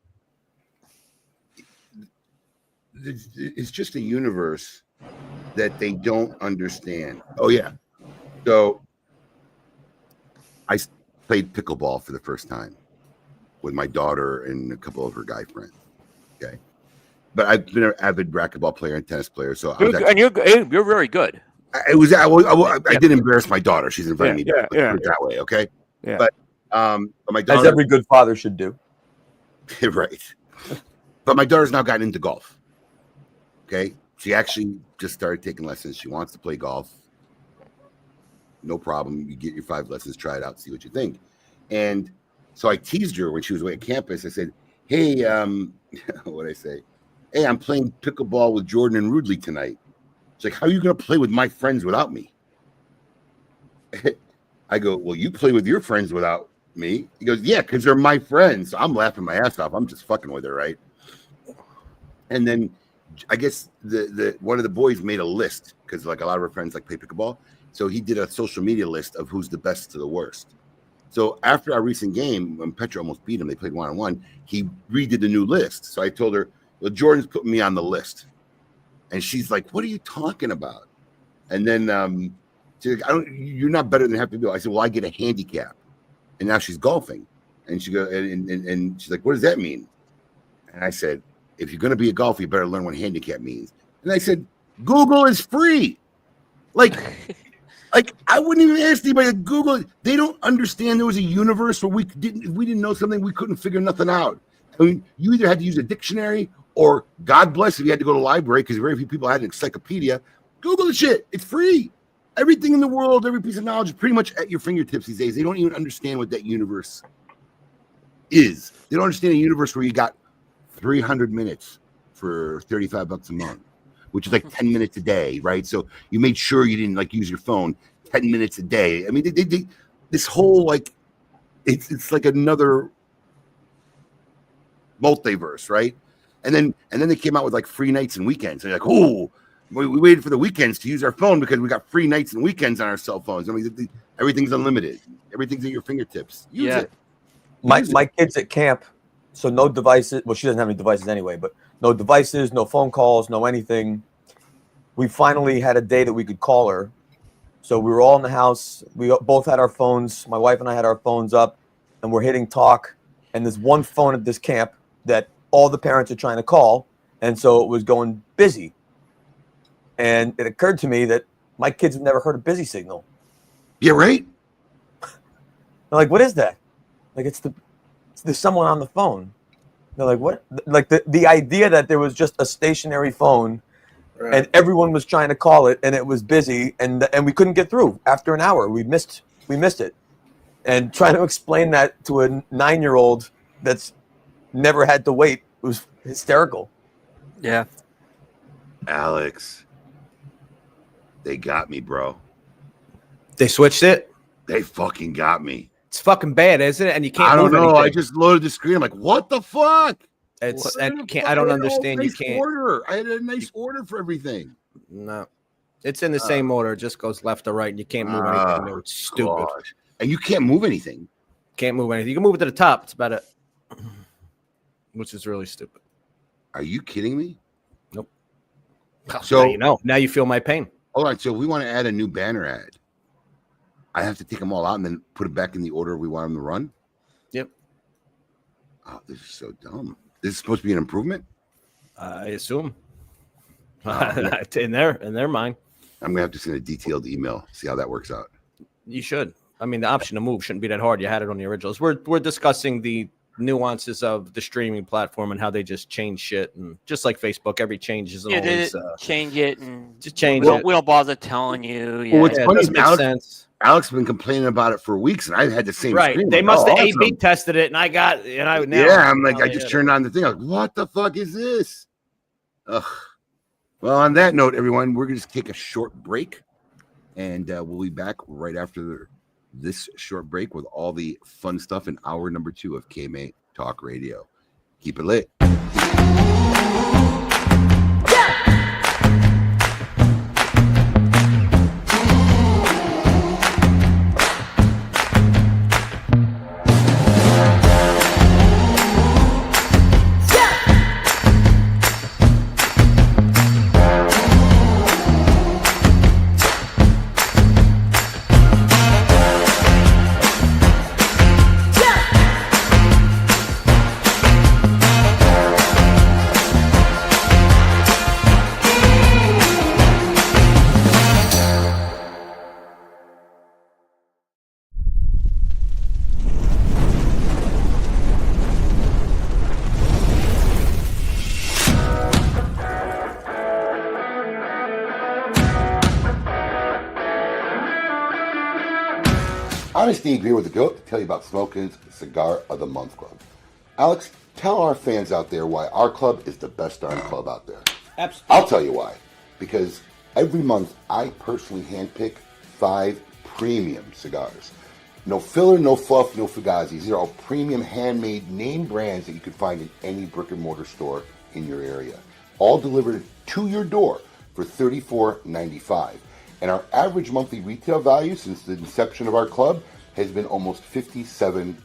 it's just a universe that they don't understand. Oh yeah. So I played pickleball for the first time with my daughter and a couple of her guy friends. Okay. But I've been an avid racquetball player and tennis player. So I was actually, you're very good. I did embarrass my daughter. She's inviting me to put it that way. Okay. Yeah. But my daughter, As every good father should do. right. But my daughter's now gotten into golf. Okay. She actually just started taking lessons. She wants to play golf. No problem. You get your 5 lessons, try it out, see what you think. And so I teased her when she was away at campus. I said, hey, what'd I say? Hey, I'm playing pickleball with Jordan and Rudley tonight. She's like, how are you going to play with my friends without me? I go, well, you play with your friends without me. He goes, yeah, because they're my friends. So I'm laughing my ass off. I'm just fucking with her, right? And then I guess the one of the boys made a list because like a lot of her friends like play pickleball. So he did a social media list of who's the best to the worst. So after our recent game, when Petra almost beat him, they played 1-on-1, he redid the new list. So I told her, well, Jordan's putting me on the list. And she's like, what are you talking about? And then she's like, you're not better than half the people. I said, well, I get a handicap. And now she's golfing. And she goes, and she's like, what does that mean? And I said, if you're going to be a golfer, you better learn what handicap means. And I said, Google is free. Like I wouldn't even ask anybody to Google it. They don't understand there was a universe where if we didn't know something, we couldn't figure nothing out. I mean, you either had to use a dictionary or God bless if you had to go to the library because very few people had an encyclopedia. Google the shit. It's free. Everything in the world, every piece of knowledge is pretty much at your fingertips these days. They don't even understand what that universe is. They don't understand a universe where you got 300 minutes for $35 a month, which is like 10 minutes a day, right? So you made sure you didn't like use your phone 10 minutes a day. I mean, they this whole like, it's like another multiverse, right? And then they came out with like free nights and weekends. And you're like, oh, we waited for the weekends to use our phone because we got free nights and weekends on our cell phones. I mean, everything's unlimited. Everything's at your fingertips. Use it. My kids at camp, so no devices. Well, she doesn't have any devices anyway, but no devices, no phone calls, no anything. We finally had a day that we could call her. So we were all in the house. We both had our phones. My wife and I had our phones up, and we're hitting talk. And there's one phone at this camp that all the parents are trying to call. And so it was going busy. And it occurred to me that my kids have never heard a busy signal. Yeah, right? They're like, what is that? Like, there's someone on the phone. They're like, what? Like the idea that there was just a stationary phone and everyone was trying to call it and it was busy and we couldn't get through after an hour. We missed it. And trying to explain that to a 9-year-old that's never had to wait was hysterical. Yeah. Alex, they got me, bro. They switched it. They fucking got me. It's fucking bad, isn't it? And you can't. I don't move know. anything. I just loaded the screen. I'm like, what the fuck? It's I I don't understand. You can't order. I had a nice order for everything. No, it's in the same order. It just goes left to right, and you can't move anything. No, it's stupid. Gosh. And you can't move anything. Can't move anything. You can move it to the top. It's about it, which is really stupid. Are you kidding me? Nope. So now you know. Now you feel my pain. All right. So if we want to add a new banner ad, I have to take them all out and then put it back in the order we want them to run. Yep. Oh, this is so dumb. This is supposed to be an improvement. I assume. in their mind. I'm gonna have to send a detailed email. See how that works out. You should. I mean, the option to move shouldn't be that hard. You had it on the originals. We're discussing the nuances of the streaming platform and how they just change shit. And just like Facebook, every change is always change it and just change it. it. We don't bother telling you. Yeah. Well, what's funny it doesn't make sense. Alex has been complaining about it for weeks, and I've had the same. Right? Screen. They Like, must have awesome. A/B tested it, and I got. And I now. Yeah, I'm like, I just turned on the thing. I'm like, what the fuck is this? Ugh. Well, on that note, everyone, we're going to take a short break, and we'll be back right after this short break with all the fun stuff in hour number 2 of KMA Talk Radio. Keep it lit. Honest Abe here with the GOAT to tell you about Smokin's Cigar of the Month Club. Alex, tell our fans out there why our club is the best darn club out there. Absolutely. I'll tell you why. Because every month I personally handpick 5 premium cigars. No filler, no fluff, no fugazis. These are all premium handmade name brands that you can find in any brick and mortar store in your area. All delivered to your door for $34.95. And our average monthly retail value since the inception of our club has been almost $57.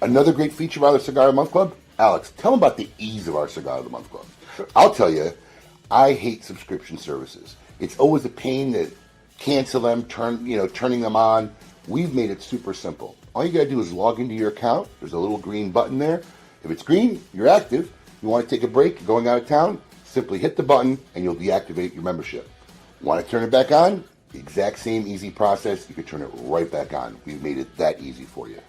Another great feature of our Cigar of the Month Club, Alex, tell them about the ease of our Cigar of the Month Club. I'll tell you, I hate subscription services. It's always a pain to cancel them, turning them on. We've made it super simple. All you gotta do is log into your account. There's a little green button there. If it's green, you're active. You want to take a break, you're going out of town, simply hit the button and you'll deactivate your membership. Want to turn it back on? The exact same easy process. You can turn it right back on. We've made it that easy for you.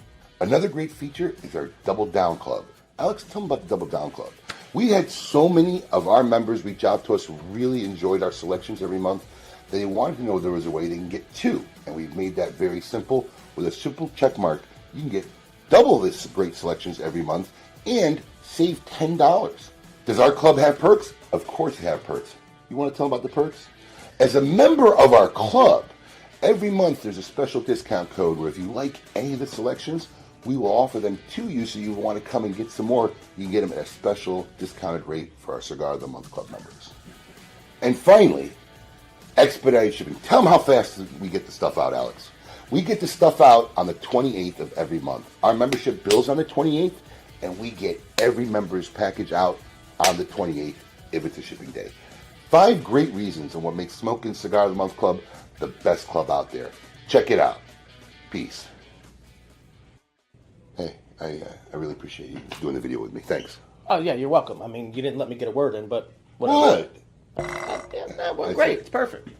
Another great feature is our Double Down Club. Alex, tell them about the Double Down Club. We had so many of our members reach out to us who really enjoyed our selections every month. They wanted to know there was a way they can get 2. And we've made that very simple. With a simple check mark, you can get double this great selections every month and save $10. Does our club have perks? Of course it have perks. You want to tell them about the perks? As a member of our club, every month there's a special discount code where if you like any of the selections, we will offer them to you, so you want to come and get some more, you can get them at a special discounted rate for our Cigar of the Month Club members. And finally, expedited shipping. Tell them how fast we get the stuff out, Alex. We get the stuff out on the 28th of every month. Our membership bills on the 28th, and we get every member's package out on the 28th if it's a shipping day. 5 great reasons on what makes Smokin' Cigar of the Month Club the best club out there. Check it out. Peace. Hey, I really appreciate you doing the video with me. Thanks. Oh, yeah, you're welcome. I mean, you didn't let me get a word in, but whatever. What? Well, great. It's perfect.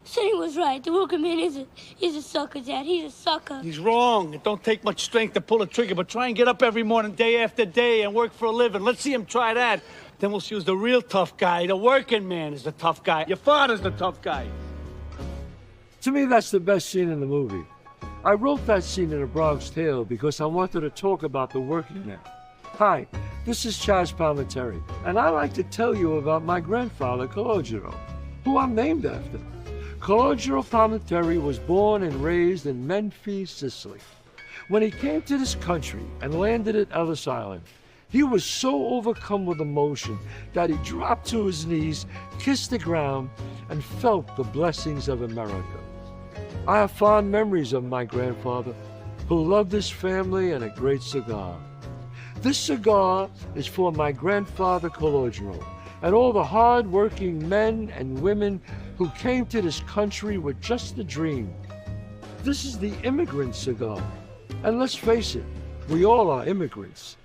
Sonny was right. The working man is a sucker, Dad. He's a sucker. He's wrong. It don't take much strength to pull a trigger, but try and get up every morning, day after day, and work for a living. Let's see him try that. Then we'll see who's the real tough guy. The working man is the tough guy. Your father's the tough guy. To me, that's the best scene in the movie. I wrote that scene in A Bronx Tale because I wanted to talk about the working man. Hi, this is Chaz Palminteri, and I'd like to tell you about my grandfather, Calogero, who I'm named after. Calogero Palminteri was born and raised in Menfi, Sicily. When he came to this country and landed at Ellis Island, he was so overcome with emotion that he dropped to his knees, kissed the ground, and felt the blessings of America. I have fond memories of my grandfather, who loved his family and a great cigar. This cigar is for my grandfather Calogero and all the hard-working men and women who came to this country with just a dream. This is the immigrant cigar. And let's face it, we all are immigrants.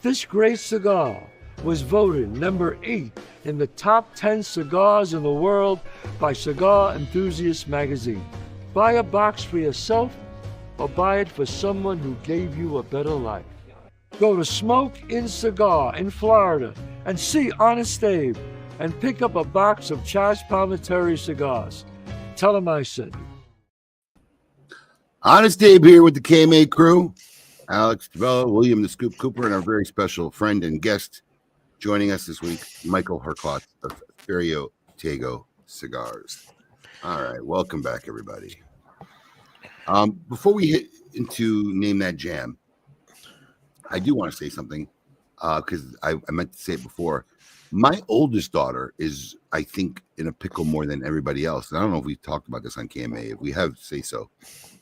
This great cigar was voted number 8 in the top 10 cigars in the world by Cigar Enthusiast magazine. Buy a box for yourself or buy it for someone who gave you a better life. Go to Smoke Inn Cigar in Florida and see Honest Abe and pick up a box of Chaz Palminteri cigars. Tell him I sent you. Honest Abe here with the KMA crew. Alex, Tavella, William the Scoop Cooper, and our very special friend and guest joining us this week, Michael Herklots of Ferio Tego Cigars. All right, welcome back, everybody. Before we hit into Name That Jam, I do want to say something because I meant to say it before. My oldest daughter is, I think, in a pickle more than everybody else. And I don't know if we've talked about this on KMA. If we have, say so.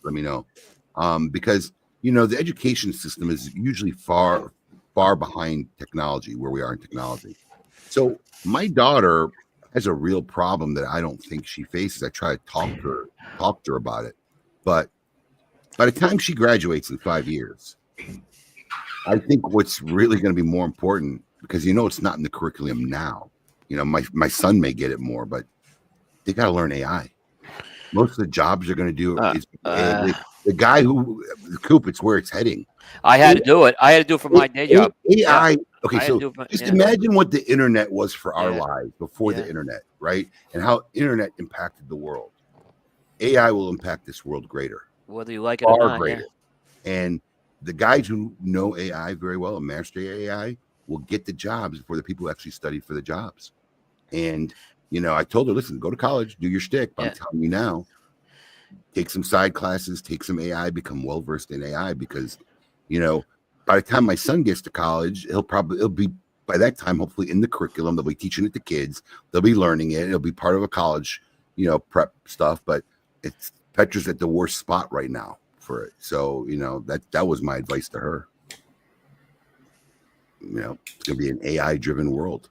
Let me know. Because, you know, the education system is usually far behind technology, where we are in technology. So my daughter has a real problem that I don't think she faces. I try to talk to her about it. But by the time she graduates in 5 years, I think what's really going to be more important, because you know it's not in the curriculum now. You know, my son may get it more, but they got to learn AI. Most of the jobs they're going to do is the guy who Coop. It's where it's heading. I had to do it. I had to do it for my day job. AI. Yeah. Okay, so just imagine what the internet was for our lives before the internet, right? And how internet impacted the world. AI will impact this world greater, whether you like it or not. Greater. Yeah. And the guys who know AI very well and master AI will get the jobs before the people who actually studied for the jobs. And, you know, I told her, listen, go to college, do your shtick. But I'm telling you now, take some side classes, take some AI, become well-versed in AI, because, you know, by the time my son gets to college, it'll be by that time, hopefully in the curriculum, they'll be teaching it to kids. They'll be learning it. It'll be part of a college, you know, prep stuff, but Petra's at the worst spot right now for it. So, you know, that was my advice to her. You know, it's going to be an AI driven world.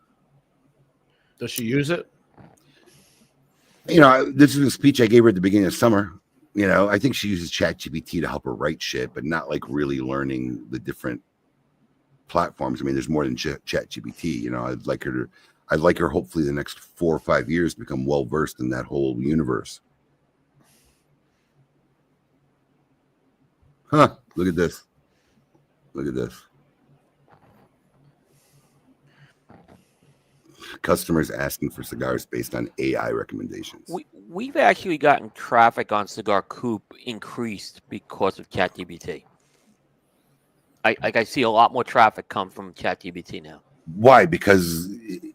Does she use it? You know, this is a speech I gave her at the beginning of summer. You know, I think she uses ChatGPT to help her write shit, but not like really learning the different platforms. I mean, there's more than ChatGPT. You know, I'd like her hopefully the next 4 or 5 years to become well versed in that whole universe. Huh? Look at this. Look at this. Customers asking for cigars based on AI recommendations. We've actually gotten traffic on Cigar Coop increased because of ChatGPT. I see a lot more traffic come from ChatGPT now. Why? Because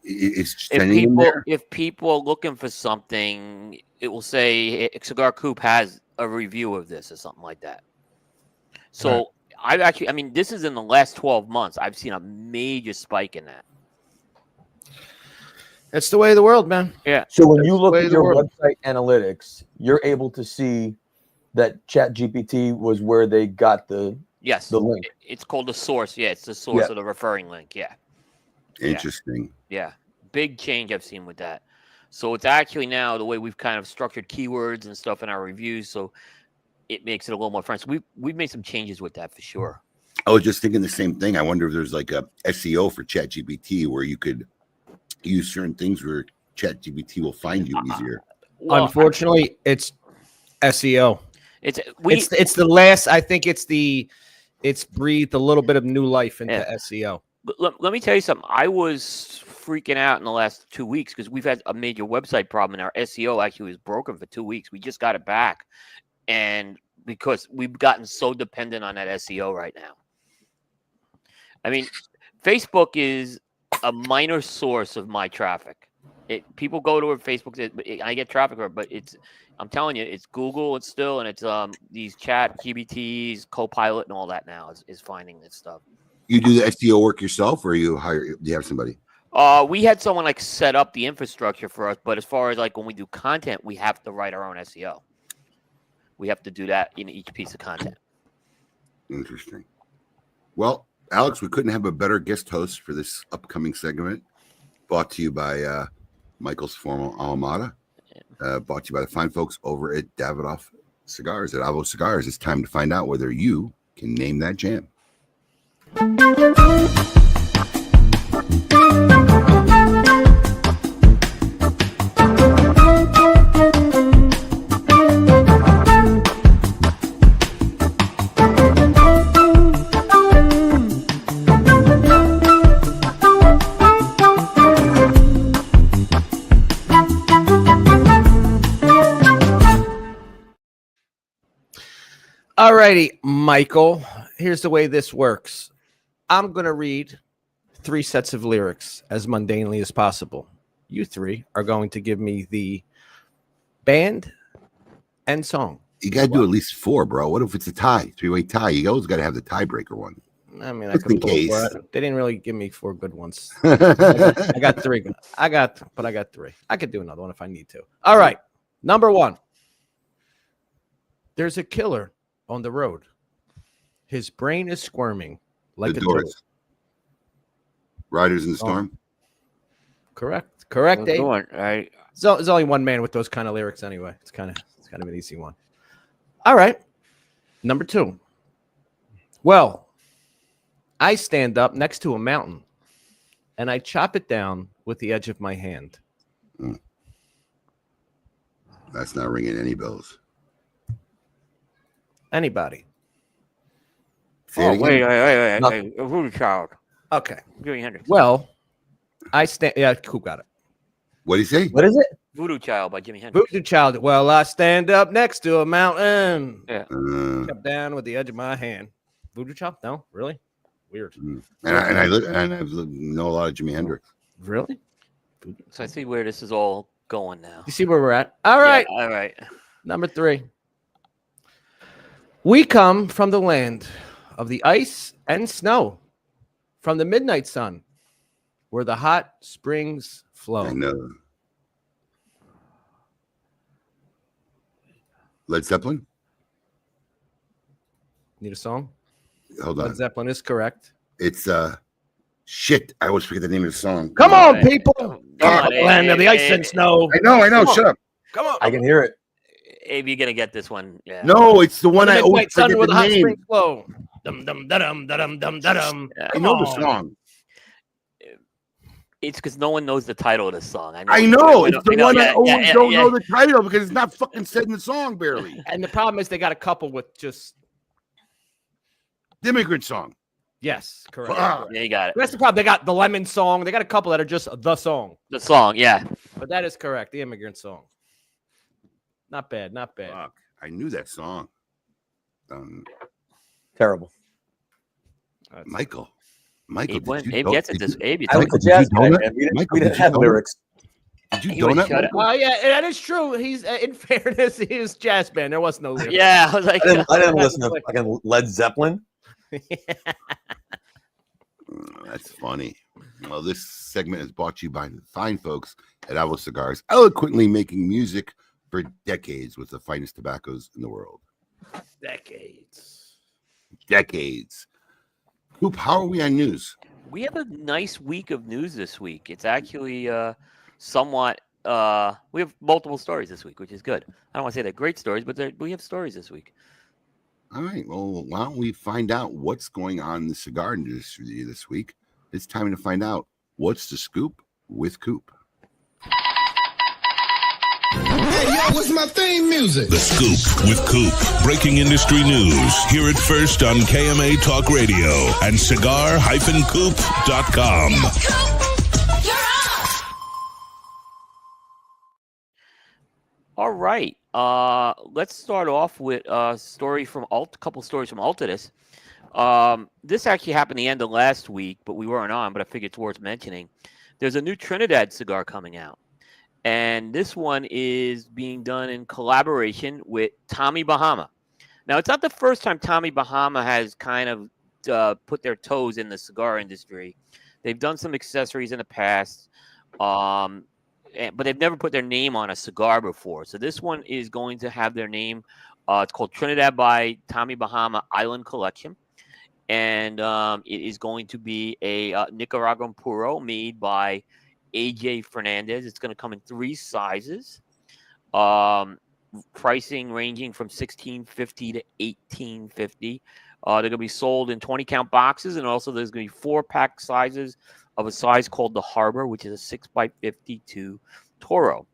it's if people are looking for something, it will say Cigar Coop has a review of this or something like that. So right. This is in the last 12 months. I've seen a major spike in that. It's the way of the world, man. Yeah. So when you look at your website analytics, you're able to see that ChatGPT was where they got the link. It's called the source. Yeah, it's the source of the referring link. Yeah. Interesting. Yeah. Big change I've seen with that. So it's actually now the way we've kind of structured keywords and stuff in our reviews. So it makes it a little more friendly. So we've made some changes with that for sure. I was just thinking the same thing. I wonder if there's like a SEO for ChatGPT where you could use certain things where ChatGPT will find you easier. Unfortunately, it's SEO. It's the last. I think it's breathed a little bit of new life into SEO. Let me tell you something. I was freaking out in the last 2 weeks because we've had a major website problem, and our SEO actually was broken for 2 weeks. We just got it back, and because we've gotten so dependent on that SEO right now. I mean, Facebook is a minor source of my traffic. People go to her Facebook. I get traffic her, but I'm telling you, it's Google. It's still, and it's these chat GBTs, Copilot, and all that now is finding this stuff. You do the SEO work yourself, or do you have somebody? We had someone like set up the infrastructure for us, but as far as like when we do content, we have to write our own SEO. We have to do that in each piece of content. Interesting. Well, Alex, we couldn't have a better guest host for this upcoming segment. Brought to you by Michael's former alma mater. Brought to you by the fine folks over at Davidoff Cigars, at Avo Cigars. It's time to find out whether you can name that jam. All righty, Michael. Here's the way this works. I'm going to read 3 sets of lyrics as mundanely as possible. You 3 are going to give me the band and song. You got to do at least 4, bro. What if it's a tie? 3-way tie. You always got to have the tiebreaker one. I mean, I Just could in pull case. for it. They didn't really give me 4 good ones. I got 3. I got 3. I could do another one if I need to. All right. Number 1. There's a killer on the road. His brain is squirming like The a door. Doors. Riders in the Storm. Correct, Dave. Dave. Right. So there's only one man with those kind of lyrics anyway. It's kind of an easy one. All right. Number 2. Well, I stand up next to a mountain and I chop it down with the edge of my hand. That's not ringing any bells. Anybody? Say it again. Wait. Voodoo Child. Okay. Jimi Hendrix. Well, I stand. Yeah, cool. Got it. What do you say? What is it? Voodoo Child by Jimi Hendrix. Voodoo Child. Well, I stand up next to a mountain. Yeah. Chop down with the edge of my hand. Voodoo Child? No, really? Weird. And I know a lot of Jimi Hendrix. Really? So I see where this is all going now. You see where we're at? All right. Yeah, all right. Number 3. We come from the land of the ice and snow, from the midnight sun, where the hot springs flow. I know. Led Zeppelin? Need a song? Hold Led on. Zeppelin is correct. It's shit. I always forget the name of the song. Come on, Hey. people. Come From on, the land of the ice and snow. I know. Come on. Shut up. Come on. I can hear it. Abe, you're gonna get this one. Yeah. No, it's the one From I the always midnight sun forget where the the hot name. springs flow. Dum dum da dum da dum dum da dum. Yeah. I know the song. It's because no one knows the title of the song. I know. It's the one I Yeah, always yeah, don't yeah. know the title because it's not fucking said in the song barely. And the problem is they got a couple with just The Immigrant Song. yes, correct. Fuck. Yeah, you got it. That's the problem. They got the Lemon song. They got a couple that are just the song. The song, yeah. But that is correct. The Immigrant Song. Not bad. Not bad. Fuck. I knew that song. Terrible. Michael, Abe, did you Abe do- gets it did this. you- Abe, you I told was Michael, a did you jazz guy, donut? man. Michael, We did didn't you have donut? lyrics. Did you He would donut? shut it. Michael? Yeah, that is true. He's in fairness, he was jazz band. There was no lyrics. Yeah, I was like, I didn't listen to fucking Led Zeppelin. That's funny. Well, this segment is brought to you by the fine folks at Avo Cigars, eloquently making music for decades with the finest tobaccos in the world. Decades. Coop, how are we on news? we have a nice week of news this week. It's actually somewhat. We have multiple stories this week, which is good. I don't want to say they're great stories, but we have stories this week. All right. Well, why don't we find out what's going on in the cigar industry this week? It's time to find out what's the scoop with Coop. Hey, yo, what's my theme music? The Scoop with Coop. Breaking industry news. Hear it first on KMA Talk Radio and cigar-coop.com. All right. Let's start off with a story from couple stories from Altadis. This actually happened the end of last week, but we weren't on, but I figured it's worth mentioning. There's a new Trinidad cigar coming out. And this one is being done in collaboration with Tommy Bahama. Now, it's not the first time Tommy Bahama has kind of put their toes in the cigar industry. They've done some accessories in the past, but they've never put their name on a cigar before. So this one is going to have their name. It's called Trinidad by Tommy Bahama Island Collection. And it is going to be a Nicaraguan Puro made by AJ Fernandez. It's going to come in 3 sizes. Pricing ranging from $16.50 to $18.50. They're going to be sold in 20-count boxes, and also there's going to be 4-pack sizes of a size called the Harbor, which is a 6x52 Toro.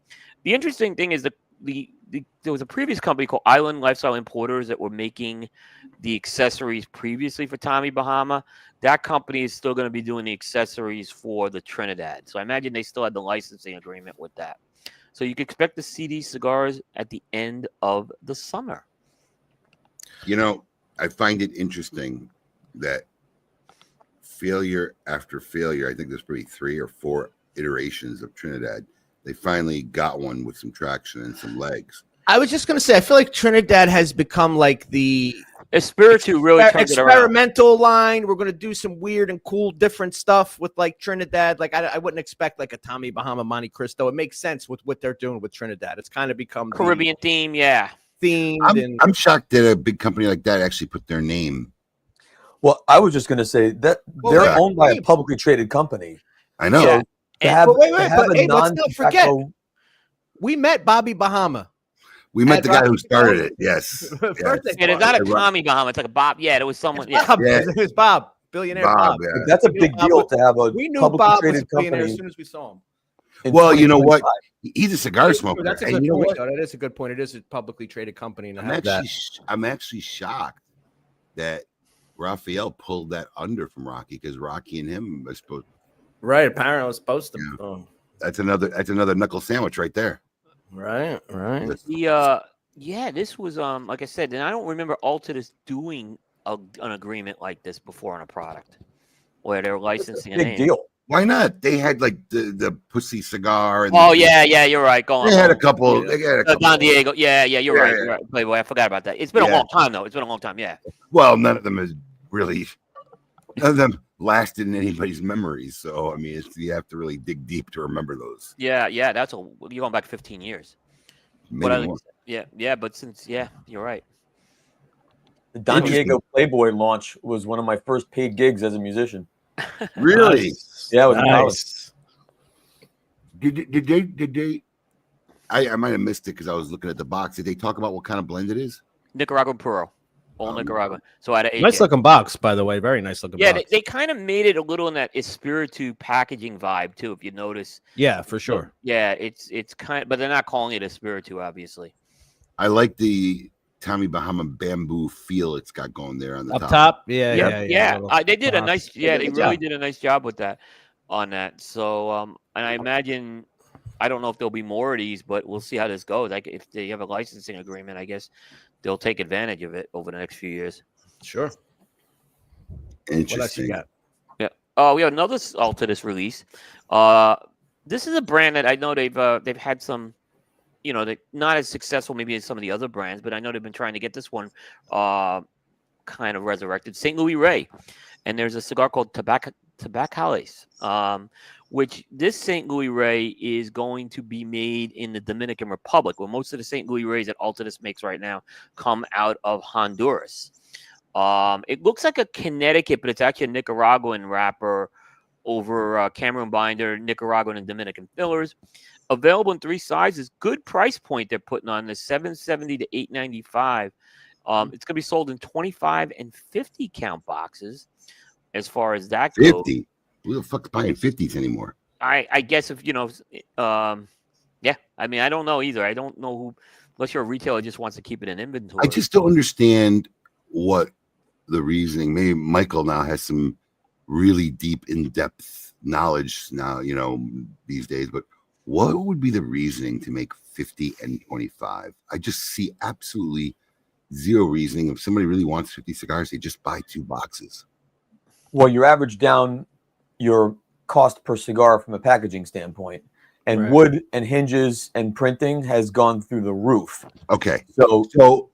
The interesting thing is there was a previous company called Island Lifestyle Importers that were making the accessories previously for Tommy Bahama. That company is still going to be doing the accessories for the Trinidad. So I imagine they still had the licensing agreement with that. So you can expect to see these cigars at the end of the summer. You know, I find it interesting that failure after failure, I think there's probably 3 or 4 iterations of Trinidad. They finally got one with some traction and some legs. I was just going to say, I feel like Trinidad has become like the Espiritu really turns it around. Experimental line. We're going to do some weird and cool different stuff with like Trinidad. Like I wouldn't expect like a Tommy Bahama Monte Cristo. It makes sense with what they're doing with Trinidad. It's kind of become Caribbean theme, yeah. I'm shocked that a big company like that actually put their name. Well, I was just going to say that they're owned by a publicly traded company. I know. So but Abe, let's not forget, we met Bobby Bahama. We met the guy who started it. Yes. Yeah, it's not a Tommy Bahama. It's like a Bob. Yeah, it was someone. Bob. Yeah. It was Bob. Billionaire Bob. Yeah. That's a big deal to have a we knew publicly Bob was a traded billionaire company. as soon as we saw him. Well, you know what? He's a cigar smoker. That's a And good you know point, what? though. That is a good point. It is a publicly traded company. And I'm actually shocked that Raphael pulled that under from Rocky, because Rocky and him are supposed. Right. Apparently, I was supposed to. Yeah. Oh. That's another knuckle sandwich right there. Right. This was like I said, and I don't remember Altadis doing an agreement like this before on a product where they're licensing a Big name. deal. Why not? They had like the pussy cigar. And You're right. Go on. They had a couple. They had a couple. Don Diego. You're right. You're right. Playboy. I forgot about that. It's been a long time though. It's been a long time. Yeah. Well, none of them lasted in anybody's memories. So I mean, you have to really dig deep to remember those. Yeah. You're going back 15 years. Maybe more. But since you're right. The Don Diego Playboy launch was one of my first paid gigs as a musician. Really? Yeah, it was nice. Did they? I might have missed it because I was looking at the box. Did they talk about what kind of blend it is? Nicaraguan Puro. All Nicaraguan. So at a nice looking box, by the way. Very nice looking box. Yeah, they kind of made it a little in that Espiritu packaging vibe too, if you notice. Yeah, for sure. So, yeah, it's kind of, but they're not calling it Espiritu, obviously. I like the Tommy Bahama bamboo feel it's got going there on the Up top. Yeah. They did a nice. Yeah, they really did a nice job with that on that. So, and I imagine, I don't know if there'll be more of these, but we'll see how this goes. Like if they have a licensing agreement, I guess they'll take advantage of it over the next few years. Sure. Interesting. What else you got? Yeah. We have another Altadis release. This is a brand that I know they've had some. They're not as successful maybe as some of the other brands, but I know they've been trying to get this one kind of resurrected. St. Louis Rey. And there's a cigar called Tabacales, which this St. Louis Rey is going to be made in the Dominican Republic, where most of the St. Louis Reys that Altadis makes right now come out of Honduras. It looks like a Connecticut, but it's actually a Nicaraguan wrapper over Cameroon binder, Nicaraguan and Dominican fillers. Available in 3 sizes. Good price point they're putting on this, $770 to $895. It's going to be sold in 25 and 50 count boxes. As far as that goes, 50. Who the fuck's buying 50s anymore? I guess if I mean, I don't know either. I don't know who, unless you're a retailer, just wants to keep it in inventory. I just don't understand what the reasoning. Maybe Michael now has some really deep, in-depth knowledge now, these days, but what would be the reasoning to make 50 and 25? I just see absolutely zero reasoning. If somebody really wants 50 cigars, they just buy 2 boxes. Well, you average down your cost per cigar from a packaging standpoint, and Right. wood and hinges and printing has gone through the roof. Okay. So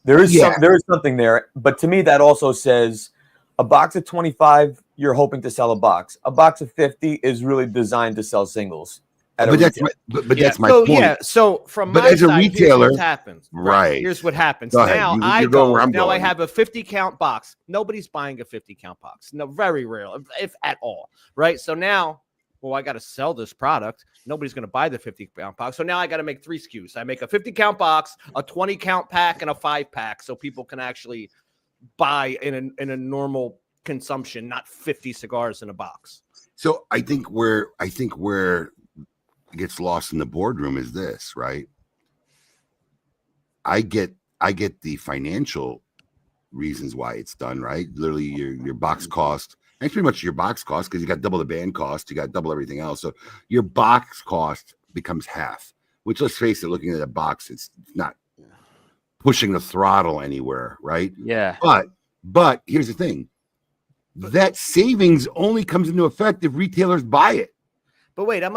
there is Yeah. there is something there, but to me that also says a box of 25 you're hoping to sell a box. A box of 50 is really designed to sell singles. But that's my so point. yeah, so from But my as a side, retailer, here's what happens. right. Here's what happens. Go ahead. Now You're going where I'm now I going. have a 50 count box. Nobody's buying a 50 count box. No, very rare, if at all. Right. So now, well, I got to sell this product. Nobody's going to buy the 50 count box. So now I got to make 3 SKUs. I make a 50 count box, a 20 count pack, and a 5 pack, so people can actually buy in a normal consumption, not 50 cigars in a box. So I think where it gets lost in the boardroom is this, right? I get the financial reasons why it's done, right? Literally your box cost, and it's pretty much your box cost because you got double the band cost, you got double everything else. So your box cost becomes half, which, let's face it, looking at a box, it's not pushing the throttle anywhere, right? Yeah. But here's the thing. That savings only comes into effect if retailers buy it. But wait, I'm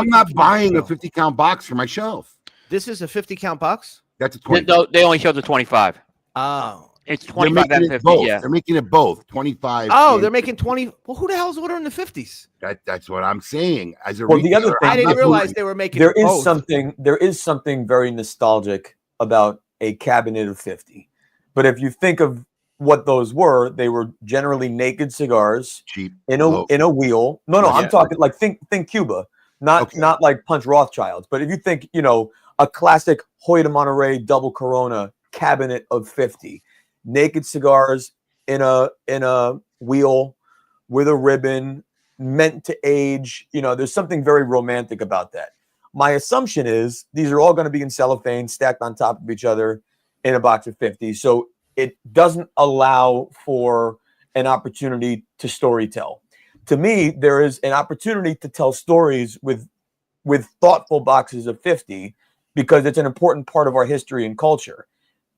not buying a 50 count box for my shelf. This is a 50 count box? That's a 20. They only show the 25. Oh. It's 25 and 50. Both. Yeah. They're making it both. 25. Oh, they're making 20. Well, who the hell's ordering the 50s? That's what I'm saying. As a Well, the other retailer, thing, I didn't realize they were making there is both. there is something very nostalgic about a cabinet of 50. But if you think of what those were, they were generally naked cigars, cheap in a wheel. No, Yeah. I'm talking like think Cuba, not like Punch Rothschilds. But if you think, a classic Hoy de Monterey double Corona cabinet of 50, naked cigars in a wheel with a ribbon, meant to age. There's something very romantic about that. My assumption is these are all going to be in cellophane, stacked on top of each other in a box of 50. So it doesn't allow for an opportunity to storytell. To me, there is an opportunity to tell stories with thoughtful boxes of 50 because it's an important part of our history and culture.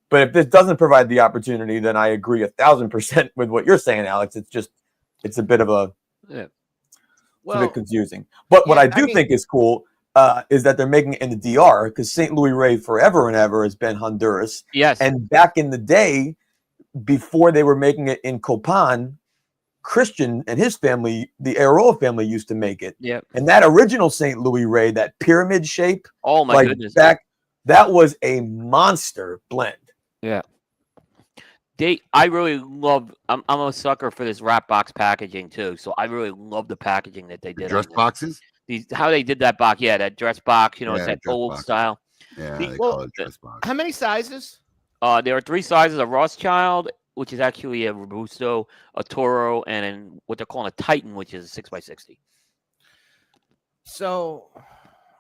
But if this doesn't provide the opportunity, then I agree 1,000% with what you're saying, Alex. It's a bit of a bit confusing. But what I think is cool is that they're making it in the DR, because St. Louis Rey forever and ever has been Honduras. Yes. And back in the day, before they were making it in Copan, Christian and his family, the Aroa family, used to make it. Yeah. And that original St. Louis Rey, that pyramid shape, oh my goodness, that was a monster blend. Yeah. I really love. I'm a sucker for this wrap box packaging too. So I really love the packaging that they did. Dress boxes. How they did that box, that dress box. It's that old box style. Yeah, they call it dress box. How many sizes? There are 3 sizes: a Rothschild, which is actually a Robusto, a Toro, and what they're calling a Titan, which is a 6x60. So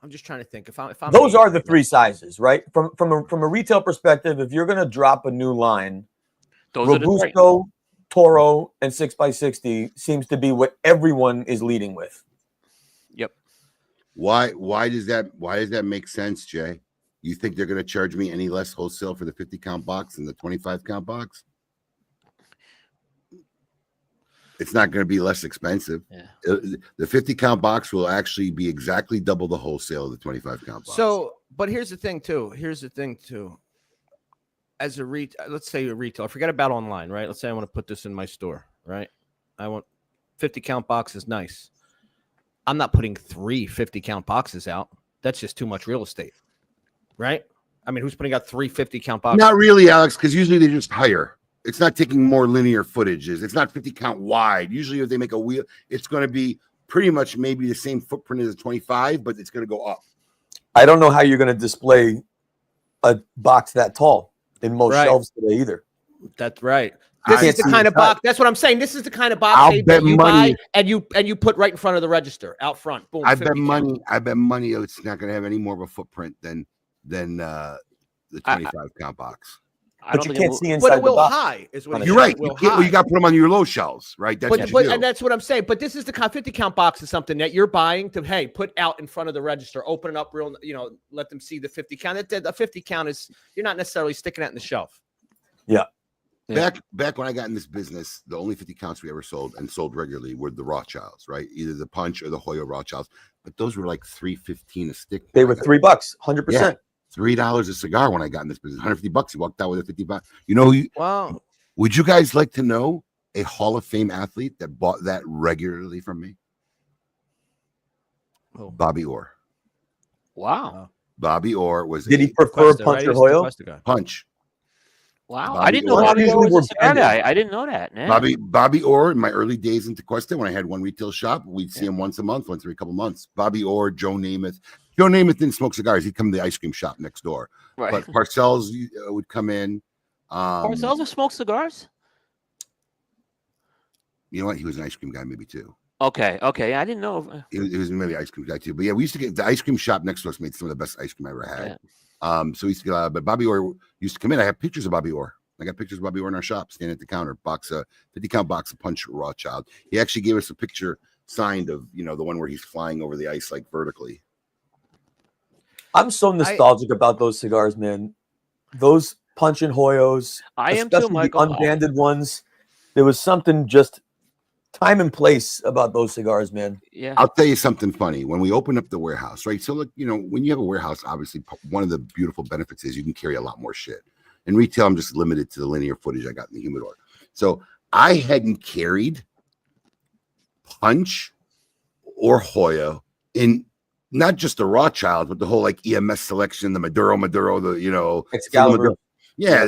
I'm just trying to think. If I'm Those are the 3 sizes, right? From a retail perspective, if you're going to drop a new line, those Robusto, Toro, and 6x60 seems to be what everyone is leading with. Yep. Why does that make sense, Jay? You think they're going to charge me any less wholesale for the 50 count box than the 25 count box? It's not going to be less expensive. Yeah. The 50 count box will actually be exactly double the wholesale of the 25 count box. So, but here's the thing too. As a let's say a retailer, forget about online, right? Let's say I want to put this in my store, right? I want 50 count box is nice. I'm not putting 3 50 count boxes out. That's just too much real estate, right? I mean, who's putting out 3 50 count boxes? Not really, Alex, because usually they just hire. It's not taking more linear footages. It's not 50 count wide. Usually if they make a wheel, it's going to be pretty much maybe the same footprint as a 25, but it's going to go up. I don't know how you're going to display a box that tall in most shelves today either. That's right. This is the kind of box. That's what I'm saying. This is the kind of box that you buy and you put right in front of the register, out front. Boom. I bet money it's not going to have any more of a footprint than the 25 count box. But you can't see inside the box. High is what you're right. You got to put them on your low shelves, right? That's and that's what I'm saying. But this is the 50 count box is something that you're buying to put out in front of the register, open it up real, let them see the 50 count. The 50 count is you're not necessarily sticking that in the shelf. Yeah. Back when I got in this business, the only 50 counts we ever sold and sold regularly were the Rothschilds, right? Either the Punch or the Hoyo Rothschilds. But those were like $3.15 a stick. They were $3, 100%. $3 a cigar when I got in this business. $150. You walked out with a 50 bucks. You know, Wow. Would you guys like to know a Hall of Fame athlete that bought that regularly from me? Oh. Bobby Orr. Wow. Bobby Orr was. Did he prefer Cuesta, Punch right? or He's the Hoyo? Cuesta guy. Punch? Wow. Bobby I didn't know Orr. Bobby Orr Usually was we're a cigar banded. guy. I didn't know that. Man. Bobby Orr, in my early days in Tequesta, when I had one retail shop, we'd see him once a month, once every couple months. Bobby Orr, Joe Namath. Joe Namath didn't smoke cigars. He'd come to the ice cream shop next door. Right. But Parcells would come in. Parcells have smoked cigars? You know what? He was an ice cream guy, maybe too. Okay. I didn't know. He was maybe an ice cream guy too. But yeah, we used to get the ice cream shop next to us made some of the best ice cream I ever had. Yeah. So we used to get a lot. But Bobby Orr used to come in. I have pictures of Bobby Orr. I got pictures of Bobby Orr in our shop, standing at the counter, 50 count box of Punch Rothschild. He actually gave us a picture signed of, you know, the one where he's flying over the ice like vertically. I'm so nostalgic about those cigars, man. Those Punch and Hoyos, I am especially too, Michael. the unbanded ones. There was something just time and place about those cigars, man. Yeah. I'll tell you something funny. When we opened up the warehouse, right? So look, you know, when you have a warehouse, obviously one of the beautiful benefits is you can carry a lot more shit. In retail, I'm just limited to the linear footage I got in the humidor. So I hadn't carried Punch or Hoyo in not just the Rothschild, but the whole like EMS selection, the Maduro, the, you know, Excalibur. Yeah,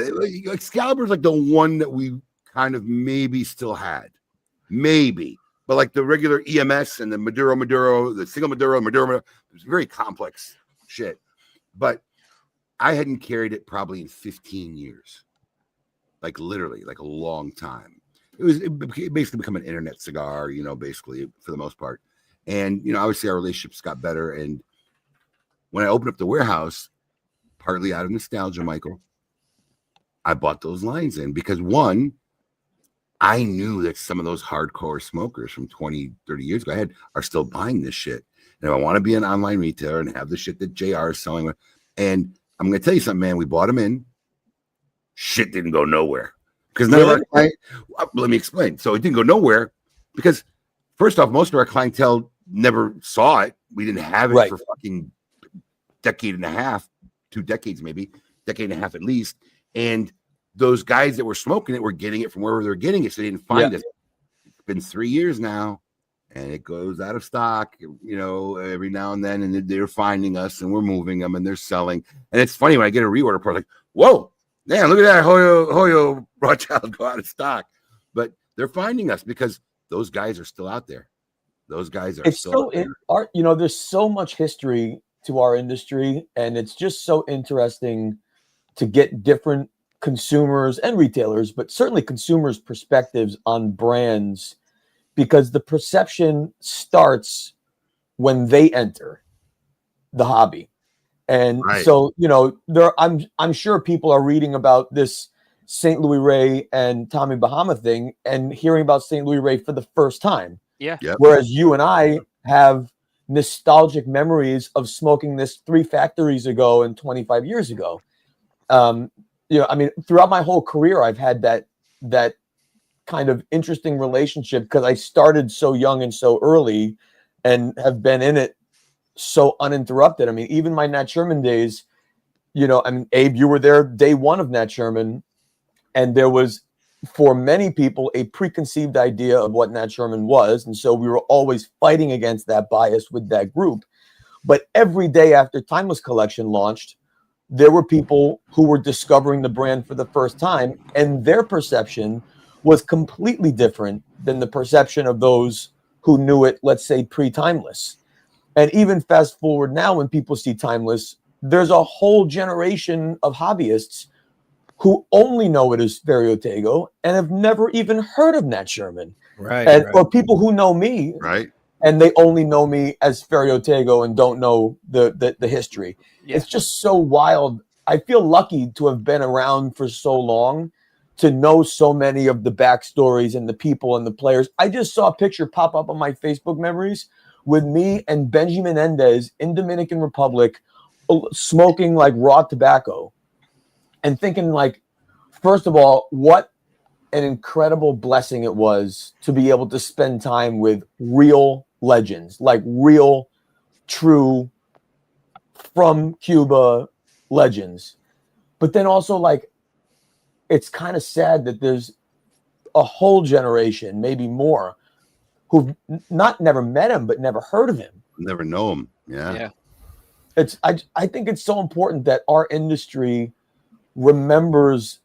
Excalibur's like the one that we kind of maybe still had. Maybe. But like the regular EMS and the Maduro, the single Maduro, it was very complex shit. But I hadn't carried it probably in 15 years. Like literally, like a long time. It basically become an internet cigar, you know, basically for the most part. And, you know, obviously our relationships got better. And when I opened up the warehouse, partly out of nostalgia, Michael, I bought those lines in because one, I knew that some of those hardcore smokers from 20, 30 years ago are still buying this shit. And if I want to be an online retailer and have the shit that JR is selling, and I'm going to tell you something, man, we bought them in. Shit didn't go nowhere. Because none of our clients, let me explain. So it didn't go nowhere because, first off, most of our clientele never saw it. We didn't have it for fucking decade and a half, 2 decades maybe, decade and a half at least. And those guys that were smoking it were getting it from wherever they're getting it, so they didn't find it. It's been 3 years now, and it goes out of stock, you know, every now and then, and they're finding us, and we're moving them, and they're selling. And it's funny when I get a reorder part, like, whoa, man, look at that Hoyo Rothschild go out of stock. But they're finding us because those guys are still out there. Those guys are still out there. You know, there's so much history to our industry, and it's just so interesting to get different consumers and retailers, but certainly consumers' perspectives on brands, because the perception starts when they enter the hobby. And so, you know, I'm sure people are reading about this St. Louis Ray and Tommy Bahama thing and hearing about St. Louis Ray for the first time. Yeah. Yep. Whereas you and I have nostalgic memories of smoking this 3 factories ago and 25 years ago. You know, I mean, throughout my whole career, I've had that kind of interesting relationship because I started so young and so early and have been in it so uninterrupted. I mean, even my Nat Sherman days, you know, I mean, Abe, you were there day one of Nat Sherman, and there was, for many people, a preconceived idea of what Nat Sherman was. And so we were always fighting against that bias with that group. But every day after Timeless Collection launched, there were people who were discovering the brand for the first time, and their perception was completely different than the perception of those who knew it, let's say, pre-Timeless. And even fast forward now, when people see Timeless, there's a whole generation of hobbyists who only know it as Ferio Tego and have never even heard of Nat Sherman. Or people who know me, and they only know me as Ferio Tego and don't know the history. Yeah. It's just so wild. I feel lucky to have been around for so long to know so many of the backstories and the people and the players. I just saw a picture pop up on my Facebook memories with me and Benji Menendez in Dominican Republic smoking like raw tobacco and thinking, like, first of all, what an incredible blessing it was to be able to spend time with real legends, like real, true, from Cuba legends. But then also, like, it's kind of sad that there's a whole generation, maybe more, who've never met him, but never heard of him. Never know him. Yeah. I think it's so important that our industry remembers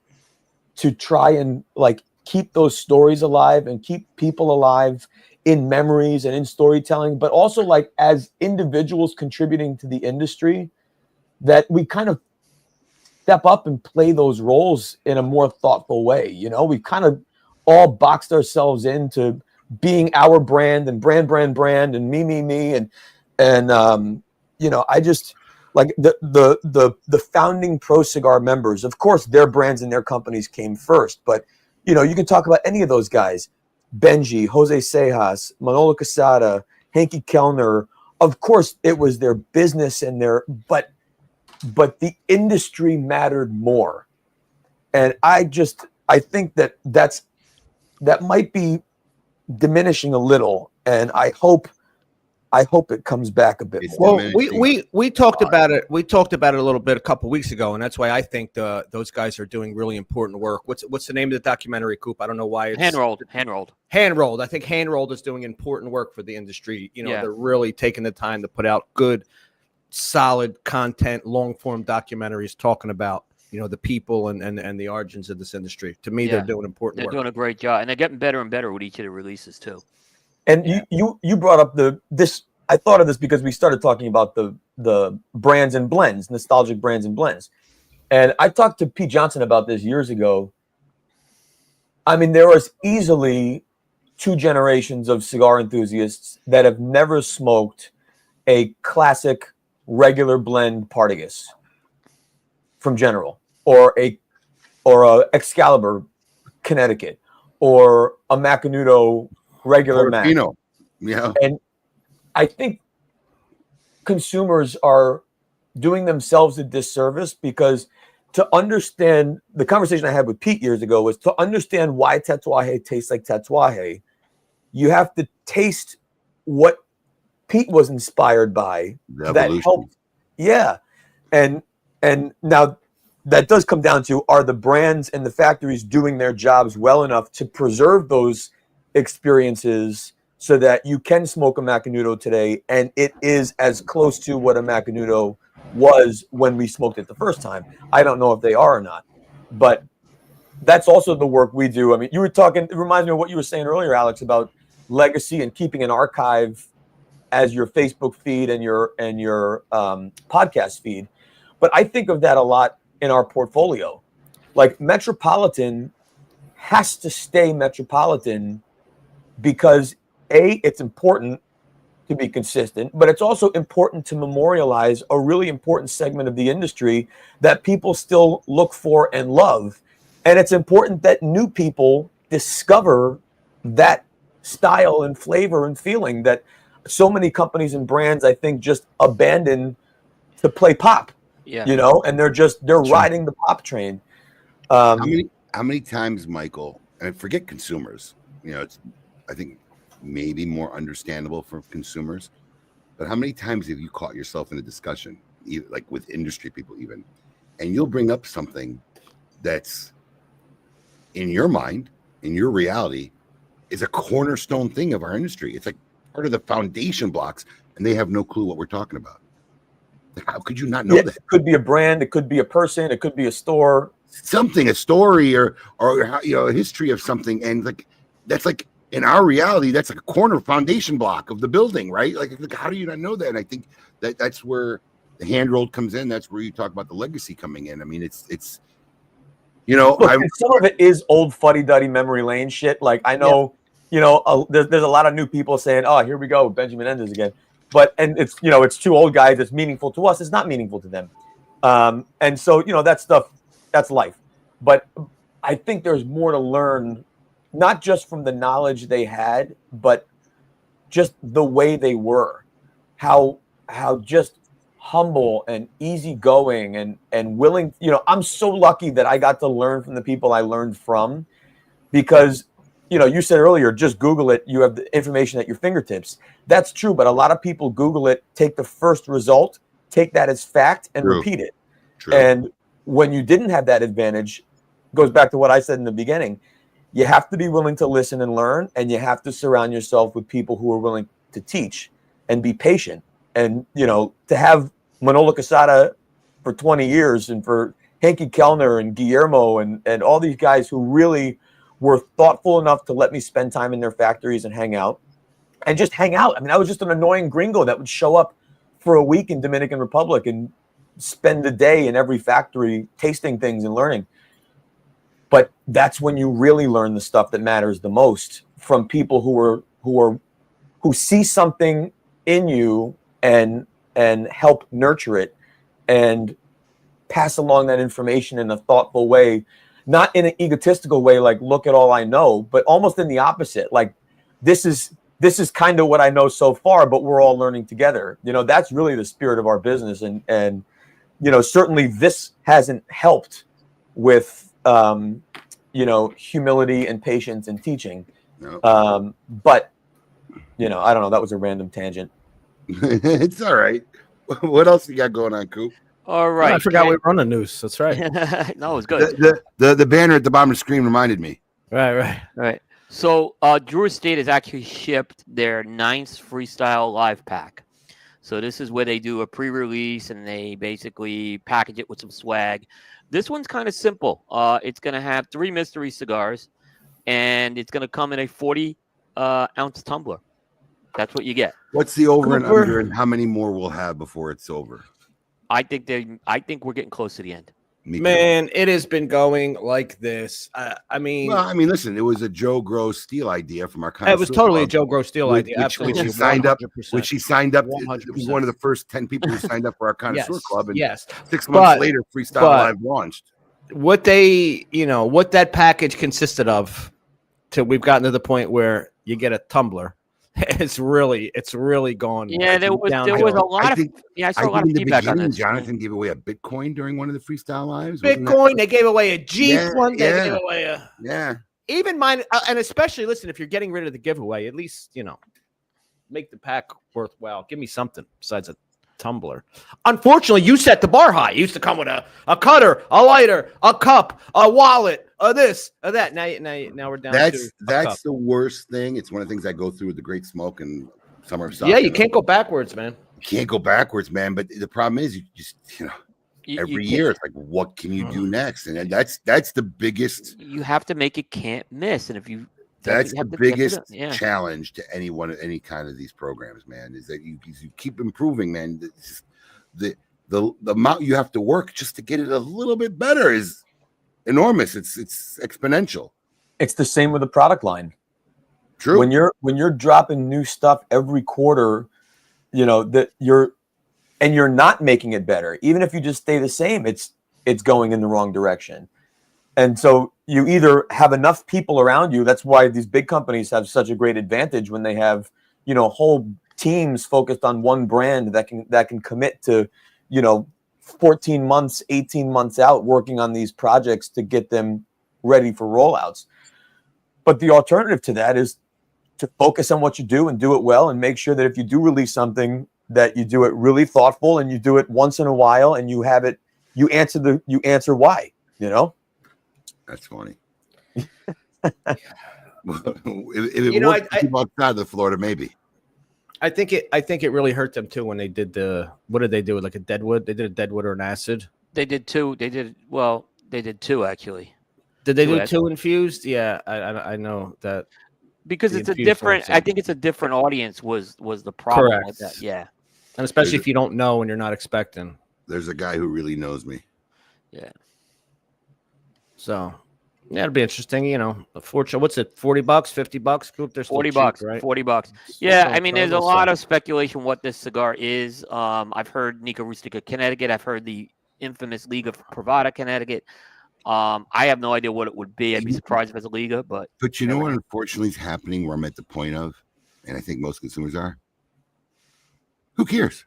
to try and like keep those stories alive and keep people alive in memories and in storytelling, but also like as individuals contributing to the industry, that we kind of step up and play those roles in a more thoughtful way. You know, we've kind of all boxed ourselves into being our brand and brand and me and you know, I just like the founding Pro Cigar members. Of course, their brands and their companies came first, but you know, you can talk about any of those guys: Benji, Jose Sejas, Manolo Casada, Henke Kellner. Of course, it was their business and their but the industry mattered more, and I think that might be diminishing a little, and I hope it comes back a bit more. Well, we talked about it. We talked about it a little bit a couple weeks ago, and that's why I think those guys are doing really important work. What's the name of the documentary, Coop? I don't know why it's Hand rolled. I think Hand Rolled is doing important work for the industry. You know, they're really taking the time to put out good, solid content, long form documentaries talking about, you know, the people and the origins of this industry. To me, they're doing important work. They're doing a great job, and they're getting better and better with each of the releases too. And you brought up this. I thought of this because we started talking about the brands and blends, nostalgic brands and blends. And I talked to Pete Johnson about this years ago. I mean, there was easily 2 generations of cigar enthusiasts that have never smoked a classic regular blend Partagas from General, or a Excalibur Connecticut, or a Macanudo regular Mac. Yeah. And I think consumers are doing themselves a disservice, because to understand the conversation I had with Pete years ago was to understand why Tatuaje tastes like Tatuaje, you have to taste what Pete was inspired by. That helped. Yeah. And now that does come down to, are the brands and the factories doing their jobs well enough to preserve those experiences so that you can smoke a Macanudo today and it is as close to what a Macanudo was when we smoked it the first time. I don't know if they are or not, but that's also the work we do. I mean, you were talking, it reminds me of what you were saying earlier, Alex, about legacy and keeping an archive as your Facebook feed and your podcast feed. But I think of that a lot in our portfolio. Like, Metropolitan has to stay Metropolitan because it's important to be consistent, but it's also important to memorialize a really important segment of the industry that people still look for and love. And it's important that new people discover that style and flavor and feeling that so many companies and brands, I think, just abandon to play pop. You know, and they're riding the pop train. How many times, Michael, and forget consumers, you know, it's, I think, maybe more understandable for consumers, but how many times have you caught yourself in a discussion, like with industry people even, and you'll bring up something that's in your mind, in your reality, is a cornerstone thing of our industry. It's like part of the foundation blocks, and they have no clue what we're talking about. How could you not know that? It could be a brand, it could be a person, it could be a store, something, a story, or you know, a history of something, and like that's like in our reality, that's like a corner foundation block of the building, right? Like how do you not know that? And I think that's where the hand rolled comes in. That's where you talk about the legacy coming in. I mean, it's you know, look, some of it is old fuddy-duddy memory lane shit. Like, I know, you know, there's a lot of new people saying, "Oh, here we go, Benjamin Enders again." And it's, you know, it's 2 old guys. It's meaningful to us. It's not meaningful to them. And so, you know, that stuff, that's life. But I think there's more to learn, not just from the knowledge they had, but just the way they were, how just humble and easygoing and willing. You know, I'm so lucky that I got to learn from the people I learned from, because, you said earlier, just Google it. You have the information at your fingertips. That's true. But a lot of people Google it, take the first result, take that as fact and repeat it. True. And when you didn't have that advantage, goes back to what I said in the beginning. You have to be willing to listen and learn, and you have to surround yourself with people who are willing to teach and be patient. And, to have Manolo Casada for 20 years and for Henke Kellner and Guillermo and all these guys who really were thoughtful enough to let me spend time in their factories and hang out. And just hang out. I mean, I was just an annoying gringo that would show up for a week in Dominican Republic and spend the day in every factory tasting things and learning. But that's when you really learn the stuff that matters the most from people who see something in you and help nurture it and pass along that information in a thoughtful way, not in an egotistical way, like, look at all I know, but almost in the opposite. Like, this is kind of what I know so far, but we're all learning together. That's really the spirit of our business. And certainly this hasn't helped with, humility and patience and teaching. No. But, I don't know. That was a random tangent. It's all right. What else you got going on, Coop? All right. I forgot we were on the news. That's right. No, it was good. The banner at the bottom of the screen reminded me. Right. So Drew Estate has actually shipped their 9th Freestyle Live Pack. So this is where they do a pre-release and they basically package it with some swag. This one's kind of simple. It's going to have 3 mystery cigars, and it's going to come in a 40-ounce tumbler. That's what you get. What's the over and under, and how many more we'll have before it's over? I think we're getting close to the end. Man, it has been going like this. Listen, it was a Joe Gross Steele idea from our It was totally a Joe Gross Steele idea. Absolutely. Which signed up. 100%. It was one of the first 10 people who signed up for our Connoisseur Club. And yes. 6 months later, Freestyle Live launched. What what that package consisted of, till we've gotten to the point where you get a tumbler. It's really gone. Yeah, there was a lot of I saw a lot of feedback on this. Jonathan gave away a Bitcoin during one of the Freestyle Lives. Bitcoin, they gave away a Jeep one. They gave away a even mine, and especially listen, if you're getting rid of the giveaway, at least make the pack worthwhile. Give me something besides a tumbler. Unfortunately, you set the bar high. You used to come with a cutter, a lighter, a cup, a wallet, this, that. Now we're down. That's the worst thing. It's one of the things I go through with the Great Smoke and Summer of Yeah, you can't go backwards, man. You can't go backwards, man. But the problem is, you just every year it's like, what can you do next? And that's the biggest. You have to make it can't miss, and if you. That's the biggest challenge to any kind of these programs, man, is that you keep improving, man. The amount you have to work just to get it a little bit better is enormous. It's exponential. It's the same with the product line. True. When you're dropping new stuff every quarter, that you're not making it better. Even if you just stay the same, it's going in the wrong direction. And so you either have enough people around you. That's why these big companies have such a great advantage when they have, whole teams focused on one brand that can commit to, 14 months, 18 months out working on these projects to get them ready for rollouts. But the alternative to that is to focus on what you do and do it well, and make sure that if you do release something, that you do it really thoughtful and you do it once in a while, and you answer why, That's funny. If it worked people outside of Florida, maybe. I think it really hurt them too when they did what did they do? Like a Deadwood? They did a Deadwood or an acid? They did 2. They did 2 actually. Did they do 2 infused? Yeah, I know that. Because it's a different. I think it's a different audience was the problem. Correct. With that. Yeah. And especially if you don't know and you're not expecting. There's a guy who really knows me. Yeah. So, yeah, it'll be interesting. Fortune. What's it? $40, $50? Group. There's $40, right? $40. Yeah, I mean, there's a lot of speculation what this cigar is. I've heard Nica Rustica, Connecticut. I've heard the infamous Liga Privada, Connecticut. I have no idea what it would be. I'd be surprised if it's a Liga, but you know what? Unfortunately, is happening where I'm at the point of, and I think most consumers are. Who cares?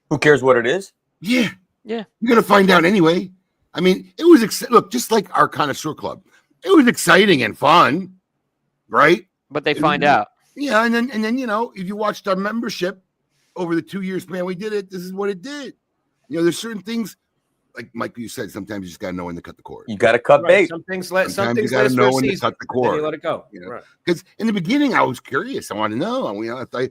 Who cares what it is? Yeah. You're gonna find out anyway. I mean, it was look, just like our Connoisseur Club. it was exciting and fun, right? But they find out. Yeah, and then if you watched our membership over the 2 years span we did it, this is what it did. There's certain things, like Mike, you said, sometimes you just gotta know when to cut the cord. You gotta cut bait. Some things Sometimes last you gotta know when to season, cut the cord. then you let it go. Because in the beginning I was curious. I want to know. I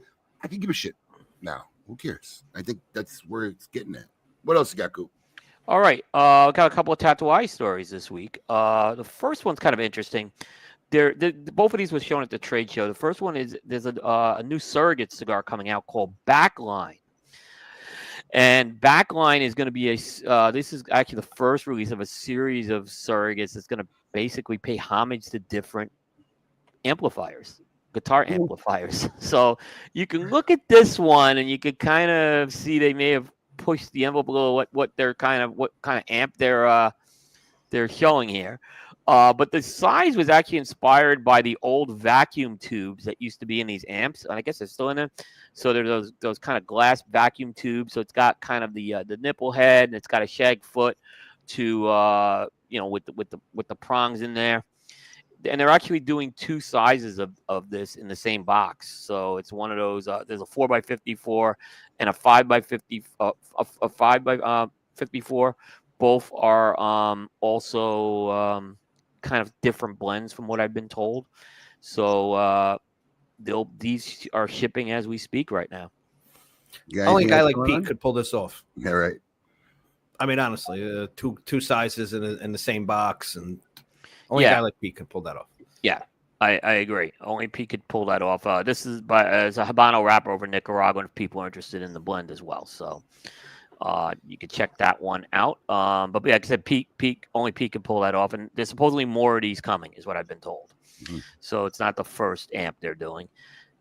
can give a shit now. Who cares? I think that's where it's getting at. What else you got, Coop? All right. Got a couple of Tatuai stories this week. The first one's kind of interesting. Both of these were shown at the trade show. The first one is there's a new surrogate cigar coming out called Backline. And Backline is going to be this is actually the first release of a series of surrogates that's going to basically pay homage to different amplifiers, guitar amplifiers. So you can look at this one and you could kind of see they may have pushed the envelope a little what kind of amp they're showing here. But the size was actually inspired by the old vacuum tubes that used to be in these amps, and I guess they're still in them. So there's those kind of glass vacuum tubes. So it's got kind of the nipple head, and it's got a shag foot to with the prongs in there. And they're actually doing two sizes of this in the same box. So it's one of those. There's a 4x54 and a 5x50, a 5x54. Both are also kind of different blends from what I've been told. So these are shipping as we speak right now. Only a guy like Pete could pull this off. Yeah, right. I mean, honestly, two sizes in the same box, and only a guy like Pete could pull that off. Yeah, I agree. Only Pete could pull that off. This is as a Habano wrapper over Nicaraguan if people are interested in the blend as well. So you could check that one out. But like I said, only Pete can pull that off, and there's supposedly more of these coming, is what I've been told. Mm-hmm. So it's not the first amp they're doing.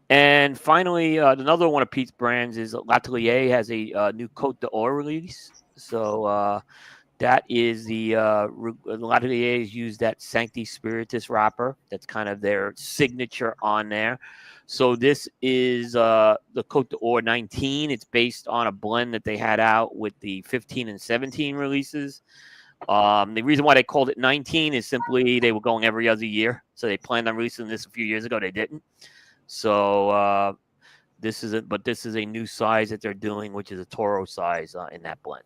And finally, another one of Pete's brands is L'Atelier has a new Côte d'Or release. So that is L'Atelier has used that Sancti Spiritus wrapper. That's kind of their signature on there. So this is the Côte d'Or 19. It's based on a blend that they had out with the 15 and 17 releases. The reason why they called it 19 is simply they were going every other year. So they planned on releasing this a few years ago. They didn't. So this is a new size that they're doing, which is a Toro size in that blend.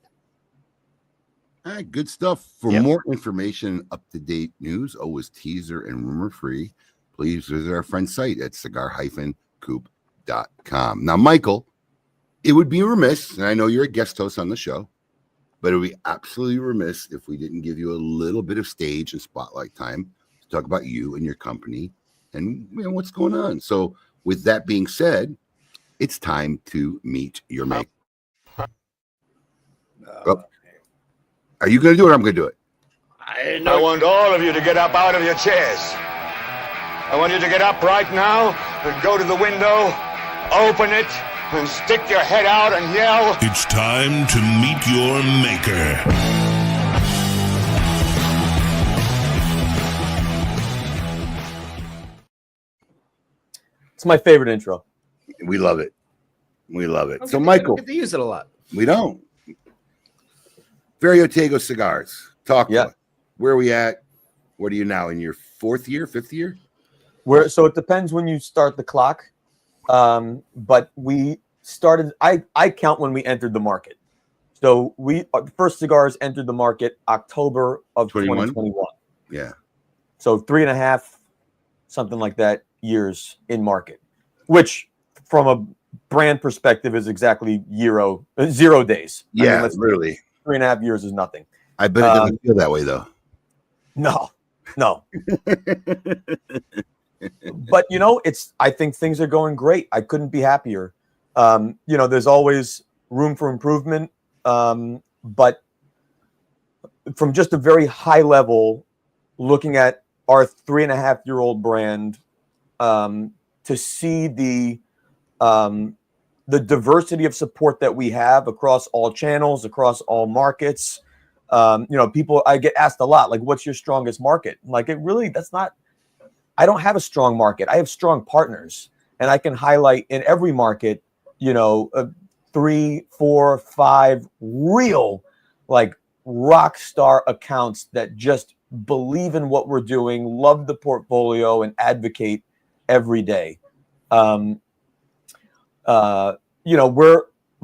All right, good stuff. For more information, up-to-date news, always teaser and rumor-free, please visit our friend's site at cigar-coop.com. Now, Michael, it would be remiss, and I know you're a guest host on the show, but it would be absolutely remiss if we didn't give you a little bit of stage and spotlight time to talk about you and your company and what's going on. So with that being said, it's time to meet your maker. Are you going to do it or I'm going to do it? I want all of you to get up out of your chairs. I want you to get up right now and go to the window, open it, and stick your head out and yell. It's time to meet your maker. It's my favorite intro. We love it. We love it. So, We Michael. get to use it a lot. We don't. Ferio Tego cigars. Talk to us. Where are we at? What are you now in your fifth year? So it depends when you start the clock. But we started, I count when we entered the market. So the first cigars entered the market October of 2021. Yeah. So 3.5, something like that, years in market, which from a brand perspective is exactly 0 days. Yeah, I mean, literally. 3.5 years is nothing. I bet it doesn't feel that way, though. No. But, I think things are going great. I couldn't be happier. There's always room for improvement. But from just a very high level, looking at our 3.5-year-old brand, to see the diversity of support that we have across all channels, across all markets. People, I get asked a lot, like, what's your strongest market? Like, I don't have a strong market. I have strong partners, and I can highlight in every market, 3, 4, 5 real, like, rock star accounts that just believe in what we're doing, love the portfolio, and advocate every day.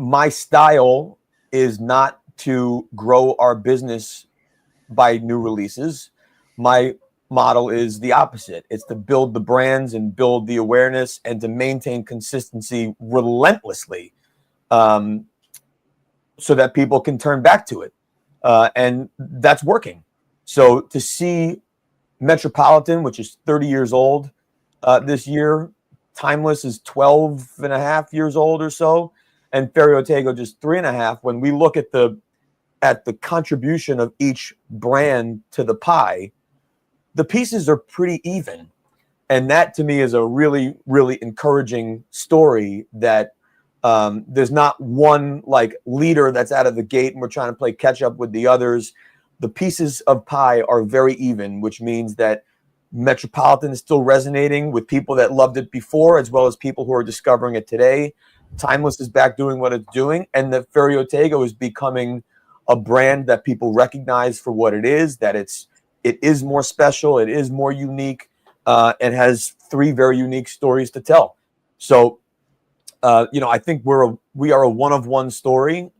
My style is not to grow our business by new releases. My model is the opposite. It's to build the brands and build the awareness and to maintain consistency relentlessly, so that people can turn back to it. And that's working. So to see Metropolitan, which is 30 years old this year, Timeless is 12 and a half years old or so, and Ferio Tego just 3.5. When we look at the contribution of each brand to the pie, the pieces are pretty even. And that to me is a really, really encouraging story that there's not one like leader that's out of the gate and we're trying to play catch up with the others. The pieces of pie are very even, which means that Metropolitan is still resonating with people that loved it before, as well as people who are discovering it today. Timeless is back doing what it's doing, and the Ferio Tego is becoming a brand that people recognize for what it is, that it is more special, it is more unique, and has 3 very unique stories to tell. So, I think we are a one-of-one story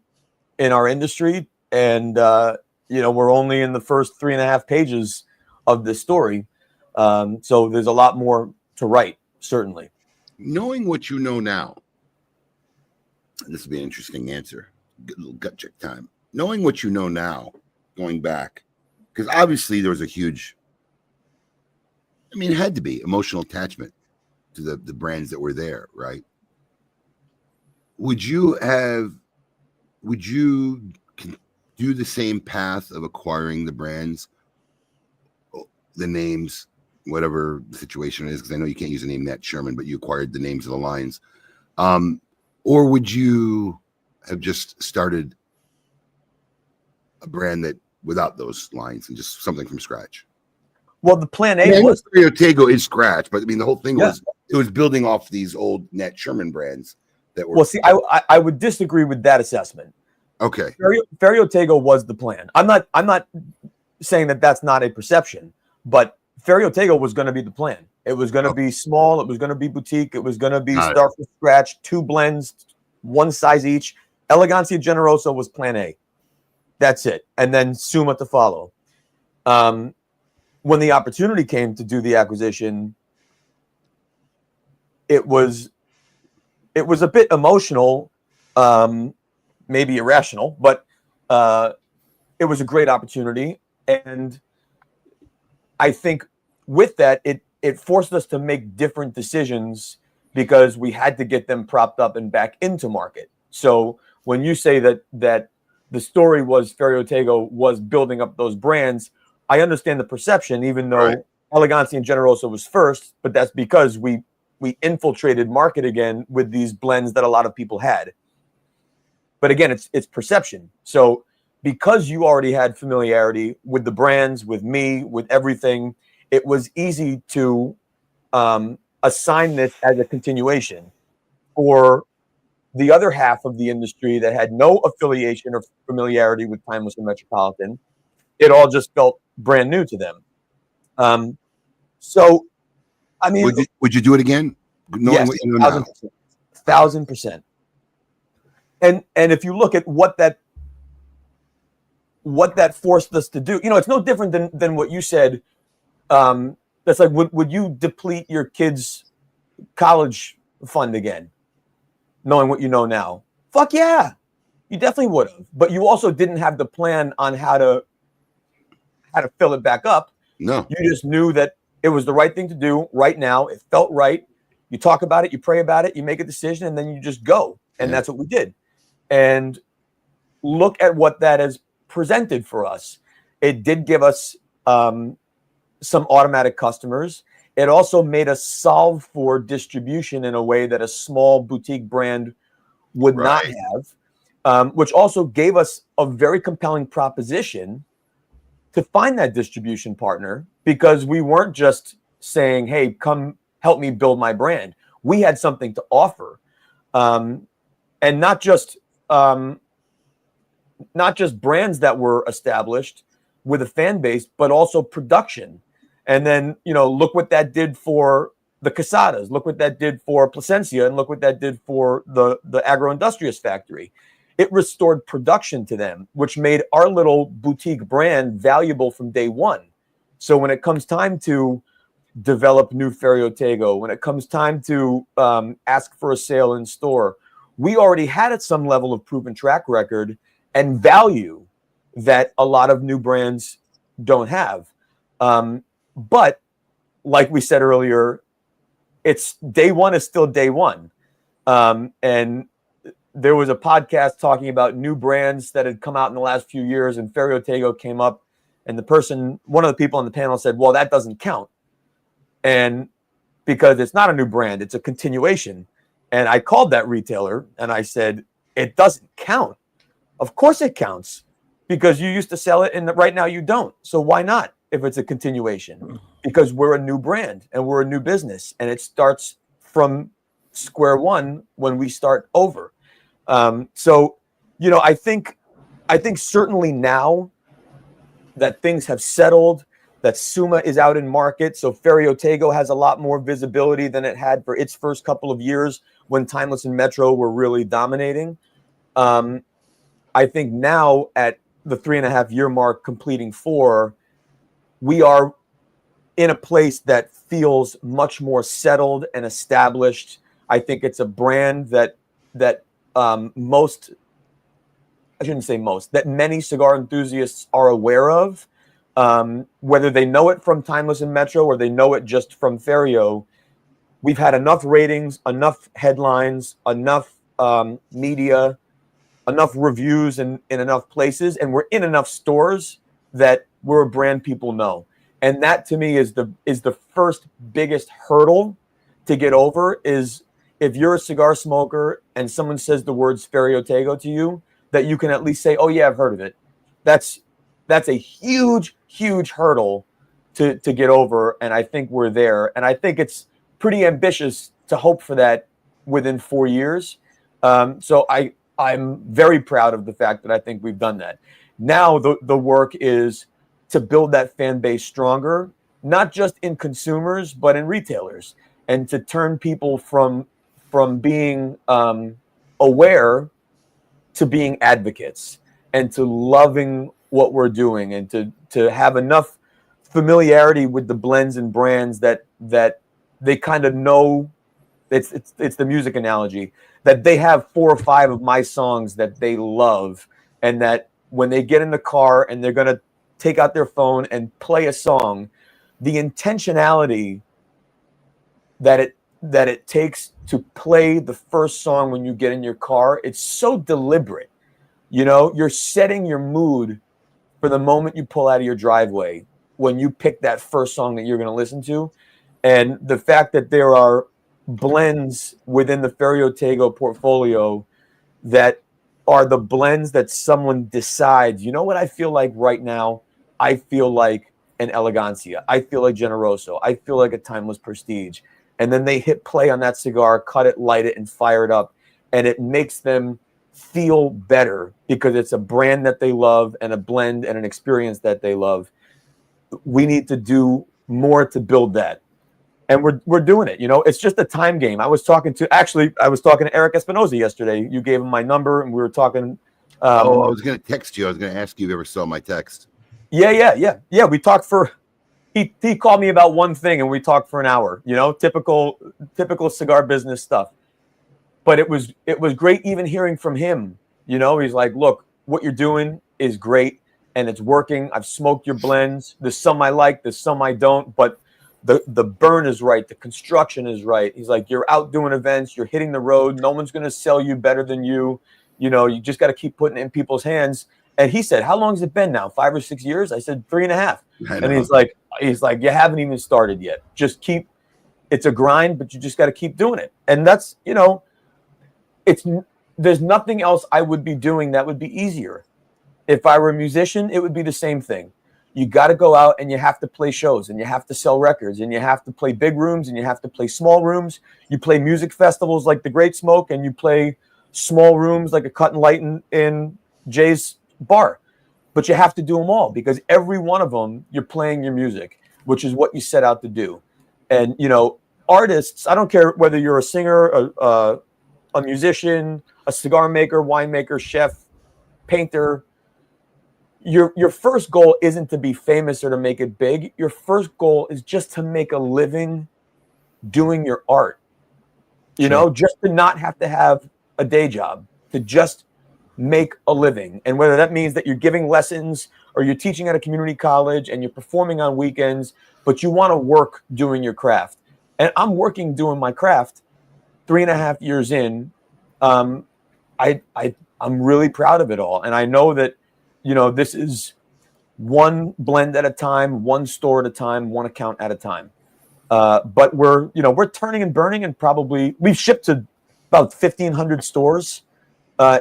in our industry, and we're only in the first 3.5 pages of this story. So there's a lot more to write, certainly. Knowing what you know now, this will be an interesting answer. Good little gut check time. Knowing what you know now, going back, because obviously there was a huge, it had to be emotional attachment to the brands that were there, right? Would you do the same path of acquiring the brands, the names, whatever the situation is? Because I know you can't use the name Nat Sherman, but you acquired the names of the lines. Or would you have just started a brand that without those lines and just something from scratch? Well, the plan A was Ferio Tego is scratch, but the whole thing was building off these old Nat Sherman brands that were. Well, see, I would disagree with that assessment. Okay. Ferio Tego was the plan. I'm not saying that that's not a perception, but Ferio Tego was going to be the plan. It was going to be small. It was going to be boutique. It was going to be start from scratch, 2 blends, 1 size each. Elegancia Generosa was plan A. That's it. And then Suma to follow. When the opportunity came to do the acquisition, it was a bit emotional, maybe irrational, but it was a great opportunity. And I think with that, it forced us to make different decisions because we had to get them propped up and back into market. So when you say that the story was Ferio Tego was building up those brands, I understand the perception, even though Elegancia and Generosa was first, but that's because we infiltrated market again with these blends that a lot of people had. But again, it's perception. So because you already had familiarity with the brands, with me, with everything, it was easy to assign this as a continuation. For the other half of the industry that had no affiliation or familiarity with Timeless and Metropolitan, it all just felt brand new to them. So, I mean, would you do it again? Yes, 1,000%. And if you look at what that forced us to do, it's no different than what you said. That's like, would you deplete your kids' college fund again, knowing what you know now? Fuck yeah, you definitely would have. But you also didn't have the plan on how to fill it back up. No, you just knew that it was the right thing to do right now. It felt right. You talk about it, you pray about it, you make a decision, and then you just go. And that's what we did. And look at what that has presented for us. It did give us some automatic customers. It also made us solve for distribution in a way that a small boutique brand would not have, which also gave us a very compelling proposition to find that distribution partner, because we weren't just saying, hey, come help me build my brand. We had something to offer. And not just brands that were established, with a fan base, but also production. And then, look what that did for the Casadas. Look what that did for Plasencia, and look what that did for the Agro-Industrias factory. It restored production to them, which made our little boutique brand valuable from day one. So when it comes time to develop new Ferio Tego, when it comes time to ask for a sale in store, we already had at some level of proven track record and value that a lot of new brands don't have. But like we said earlier, it's day one is still day one. And there was a podcast talking about new brands that had come out in the last few years, and Ferio Tego came up, and one of the people on the panel said, well, that doesn't count. And because it's not a new brand, it's a continuation. And I called that retailer and I said, it doesn't count. Of course it counts, because you used to sell it and right now you don't. So why not if it's a continuation? Because we're a new brand and we're a new business, and it starts from square one when we start over. So, I think certainly now that things have settled, that Suma is out in market, so Ferio Tego has a lot more visibility than it had for its first couple of years when Timeless and Metro were really dominating. I think now at the 3.5-year mark, completing 4, we are in a place that feels much more settled and established. I think it's a brand that many cigar enthusiasts are aware of, whether they know it from Timeless and Metro or they know it just from Ferio. We've had enough ratings, enough headlines, enough media, enough reviews in enough places, and we're in enough stores that we're a brand people know. And that to me is the first biggest hurdle to get over, is if you're a cigar smoker and someone says the words Ferio Tego to you, that you can at least say, oh yeah, I've heard of it. That's a huge, huge hurdle to get over. And I think we're there. And I think it's pretty ambitious to hope for that within 4 years. So I'm very proud of the fact that I think we've done that. Now the work is to build that fan base stronger, not just in consumers, but in retailers, and to turn people from being aware to being advocates, and to loving what we're doing, and to have enough familiarity with the blends and brands that they kind of know. It's the music analogy, that they have 4 or 5 of my songs that they love, and that when they get in the car and they're going to take out their phone and play a song, the intentionality that it takes to play the first song when you get in your car, it's so deliberate. You're setting your mood for the moment you pull out of your driveway when you pick that first song that you're going to listen to. And the fact that there are blends within the Ferio Tego portfolio that are the blends that someone decides, you know what I feel like right now? I feel like an Elegancia. I feel like Generoso. I feel like a Timeless Prestige. And then they hit play on that cigar, cut it, light it, and fire it up. And it makes them feel better because it's a brand that they love and a blend and an experience that they love. We need to do more to build that. And we're doing it. It's just a time game. I was talking to Eric Espinoza yesterday. You gave him my number and we were talking. I was going to text you. I was going to ask you if you ever saw my text. Yeah. We talked for, he called me about one thing and we talked for an hour, typical cigar business stuff. But it was great even hearing from him. He's like, look, what you're doing is great and it's working. I've smoked your blends. There's some I like, there's some I don't, but the burn is right. The construction is right. He's like, you're out doing events. You're hitting the road. No one's going to sell you better than you. You just got to keep putting it in people's hands. And he said, how long has it been now? 5 or 6 years? I said, 3.5. And he's like, you haven't even started yet. Just it's a grind, but you just got to keep doing it. And that's, there's nothing else I would be doing that would be easier. If I were a musician, it would be the same thing. You got to go out and you have to play shows and you have to sell records and you have to play big rooms and you have to play small rooms. You play music festivals like the Great Smoke and you play small rooms like a Cut and Light in Jay's bar. but you have to do them all because every one of them you're playing your music, which is what you set out to do. And artists, I don't care whether you're a singer, a musician, a cigar maker, winemaker, chef, painter. Your first goal isn't to be famous or to make it big. Your first goal is just to make a living doing your art. Just to not have to have a day job, to just make a living. And whether that means that you're giving lessons or you're teaching at a community college and you're performing on weekends, but you want to work doing your craft. And I'm working doing my craft 3.5 years in. I'm really proud of it all. And I know that, this is one blend at a time, one store at a time, one account at a time. But we're turning and burning, and probably we've shipped to about 1,500 stores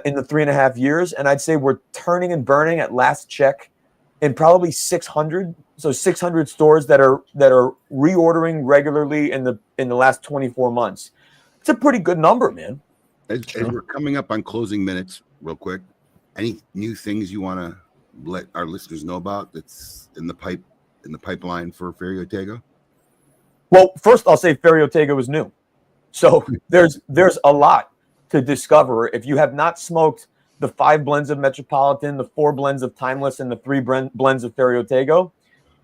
in the 3.5 years. And I'd say we're turning and burning at last check in probably 600. So 600 stores that are reordering regularly in the last 24 months. It's a pretty good number, man. As we're coming up on closing minutes, real quick, any new things you want to let our listeners know about that's in the pipeline for Ferio Tego? Well, first I'll say Ferio Tego is new. So there's a lot to discover. If you have not smoked the 5 blends of Metropolitan, the 4 blends of Timeless, and the 3 blends of Ferio Tego,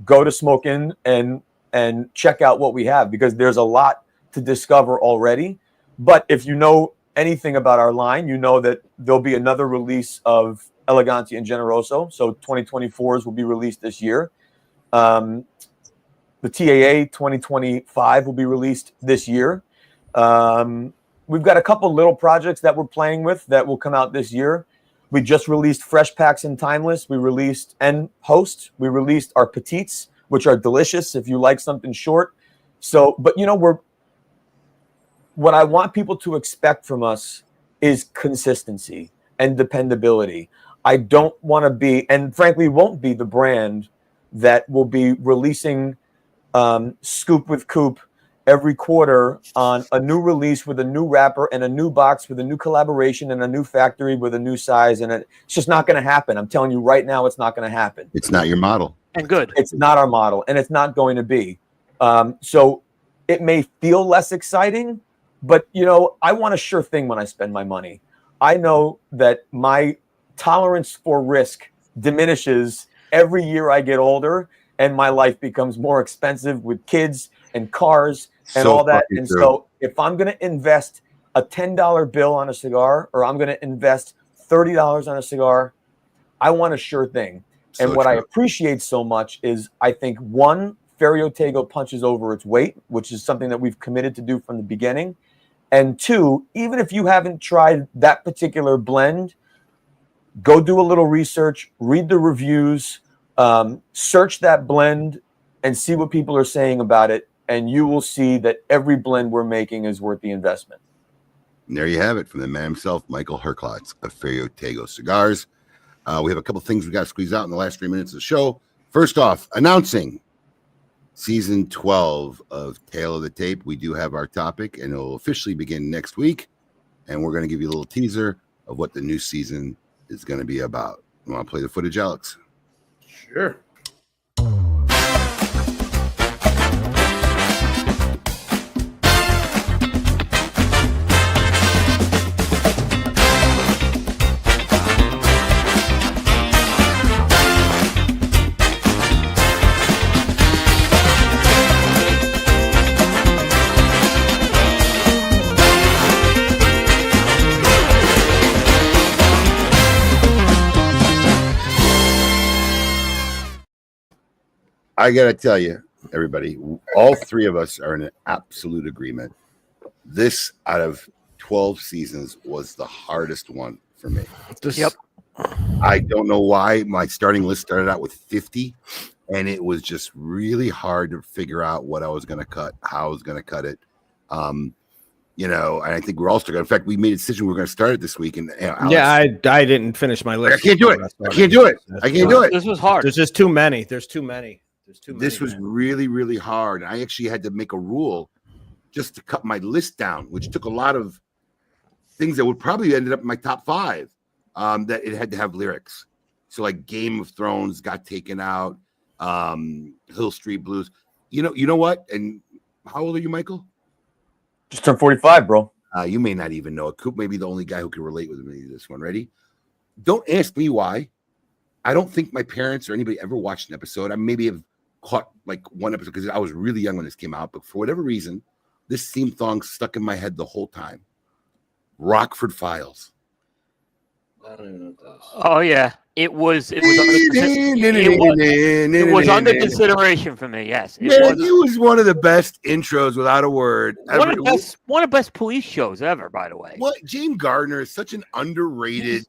go to Smoke In and check out what we have, because there's a lot to discover already. But if you know anything about our line, you know that there'll be another release of Elegancia and Generoso. So 2024s will be released this year. The TAA 2025 will be released this year. We've got a couple little projects that we're playing with that will come out this year. We just released Fresh Packs and Timeless. We released and Host. We released our Petites, which are delicious if you like something short. So, but what I want people to expect from us is consistency and dependability. I don't want to be, and frankly won't be, the brand that will be releasing Scoop with Coop every quarter on a new release with a new wrapper and a new box with a new collaboration and a new factory with a new size. And it's just not going to happen. I'm telling you right now, it's not going to happen. It's not your model. And good. It's not our model, and it's not going to be. So it may feel less exciting, but, I want a sure thing when I spend my money. I know that my tolerance for risk diminishes every year I get older, and my life becomes more expensive with kids and cars and all that. And so if I'm going to invest a $10 bill on a cigar, or I'm going to invest $30 on a cigar, I want a sure thing. And what I appreciate so much is, I think, one, Ferio Tego punches over its weight, which is something that we've committed to do from the beginning. And 2, even if you haven't tried that particular blend, go do a little research, read the reviews, search that blend and see what people are saying about it. And you will see that every blend we're making is worth the investment. And there you have it from the man himself, Michael Herklots of Ferio Tego Cigars. We have a couple things we got to squeeze out in the last 3 minutes of the show. First off, announcing season 12 of Tale of the Tape. We do have our topic, and it'll officially begin next week. And we're going to give you a little teaser of what the new season is going to be about. You want to play the footage, Alex? Sure. I got to tell you, everybody, all 3 of us are in an absolute agreement. This, out of 12 seasons, was the hardest one for me. Yep. I don't know why. My starting list started out with 50, and it was just really hard to figure out what I was going to cut, how I was going to cut it. And I think we're all still going to. In fact, we made a decision we were going to start it this week. And Alex, yeah, I didn't finish my list. I can't do it. I can't do it. I can't do it. This was hard. There's just too many. There's too many. This was really, really hard. I actually had to make a rule just to cut my list down, which took a lot of things that would probably ended up in my top 5, that it had to have lyrics. So like Game of Thrones got taken out, Hill Street Blues. You know what? And how old are you, Michael? Just turned 45, bro. You may not even know it. Coop may be the only guy who can relate with me to this one. Ready? Don't ask me why. I don't think my parents or anybody ever watched an episode. I maybe have caught like one episode because I was really young when this came out. But for whatever reason, this theme song stuck in my head the whole time. Rockford Files. I don't even know what that is. Oh yeah, it was under consideration for me. Yes, it was one of the best intros, without a word. One of the best police shows ever, by the way. What James Gardner is such an underrated.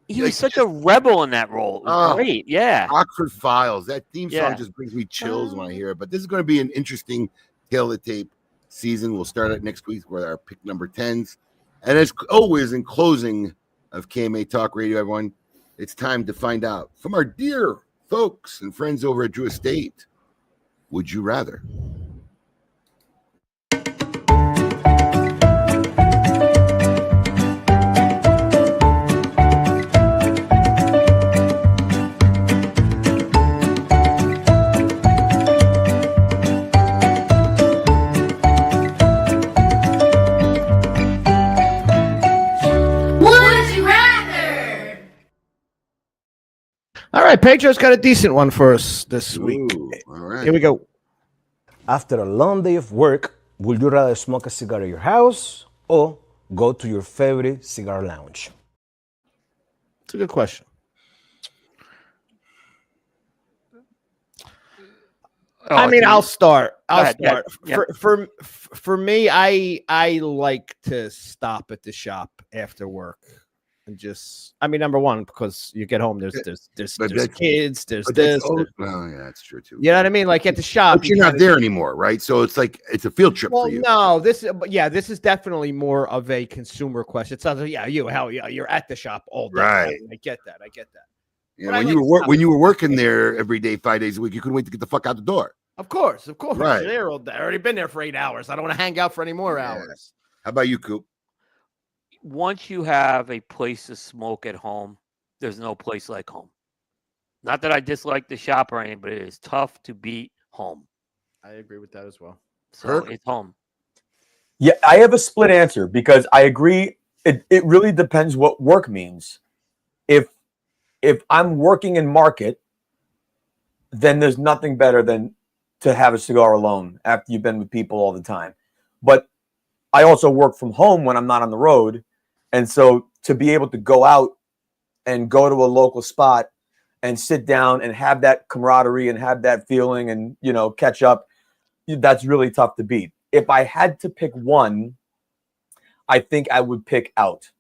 He was such a rebel in that role. It was great. Yeah, Rockford Files. That theme song just brings me chills when I hear it. But this is going to be an interesting tail of the tape season. We'll start it next week with our pick number 10s, and as always, in closing of KMA Talk Radio, everyone, it's time to find out from our dear folks and friends over at Drew Estate. Would you rather? All right, Pedro's got a decent one for us this week. All right. Here we go. After a long day of work, would you rather smoke a cigar at your house or go to your favorite cigar lounge? It's a good question. I mean, I'll start. Yeah. For me, I like to stop at the shop after work. And just, I mean, number one, because you get home, there's kids, there's this. Well, yeah, that's true too. You know what I mean? Like at the shop, but you're not there anymore, right? So it's like it's a field trip for you. No, this is definitely more of a consumer question. It's not, you're at the shop all day. Right. I get that. Yeah, when you were working there every day, 5 days a week, you couldn't wait to get the fuck out the door. Of course. Right. You're there all day. I already been there for 8 hours. I don't want to hang out for any more hours. How about you, Coop? Once you have a place to smoke at home, there's no place like home. Not that I dislike the shop or anything, but it is tough to beat home. I agree with that as well. So it's home. Yeah, I have a split answer because I agree. It really depends what work means. If I'm working in market, then there's nothing better than to have a cigar alone after you've been with people all the time. But I also work from home when I'm not on the road. And so to be able to go out and go to a local spot and sit down and have that camaraderie and have that feeling and, catch up, that's really tough to beat. If I had to pick one, I think I would pick out.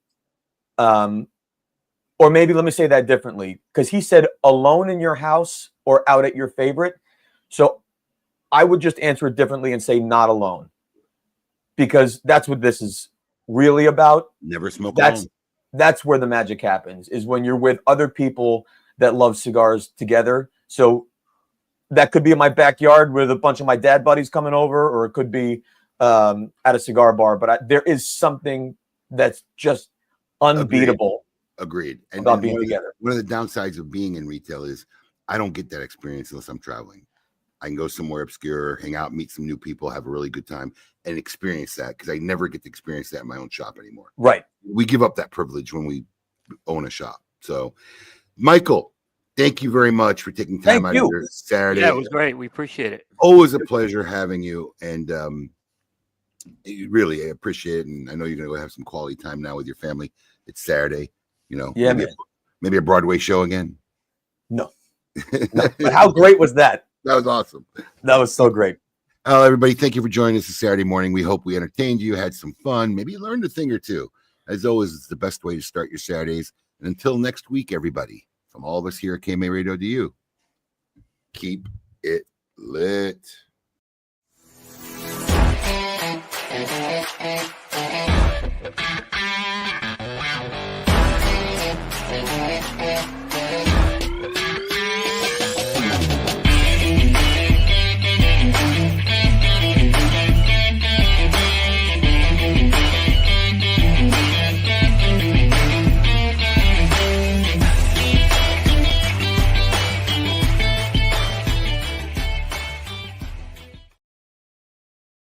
Or maybe let me say that differently, because he said alone in your house or out at your favorite. So I would just answer it differently and say not alone, because that's what this is really about. Never smoke alone. That's where the magic happens, is when you're with other people that love cigars together. So that could be in my backyard with a bunch of my dad buddies coming over, or it could be at a cigar bar. But there is something that's just unbeatable. Agreed. And about being together. One of the downsides of being in retail is I don't get that experience unless I'm traveling. I can go somewhere obscure, hang out, meet some new people, have a really good time, and experience that, because I never get to experience that in my own shop anymore. Right. We give up that privilege when we own a shop. So, Michael, thank you very much for taking time out of your Saturday. Yeah, it was great. We appreciate it. Always a pleasure having you, and really, I appreciate it. And I know you're going to go have some quality time now with your family. It's Saturday, Yeah, maybe a Broadway show again. No. But how great was that? That was awesome. That was so great. Everybody, thank you for joining us this Saturday morning. We hope we entertained you, had some fun, maybe you learned a thing or two. As always, it's the best way to start your Saturdays. And until next week, everybody, from all of us here at KMA Radio to you, keep it lit.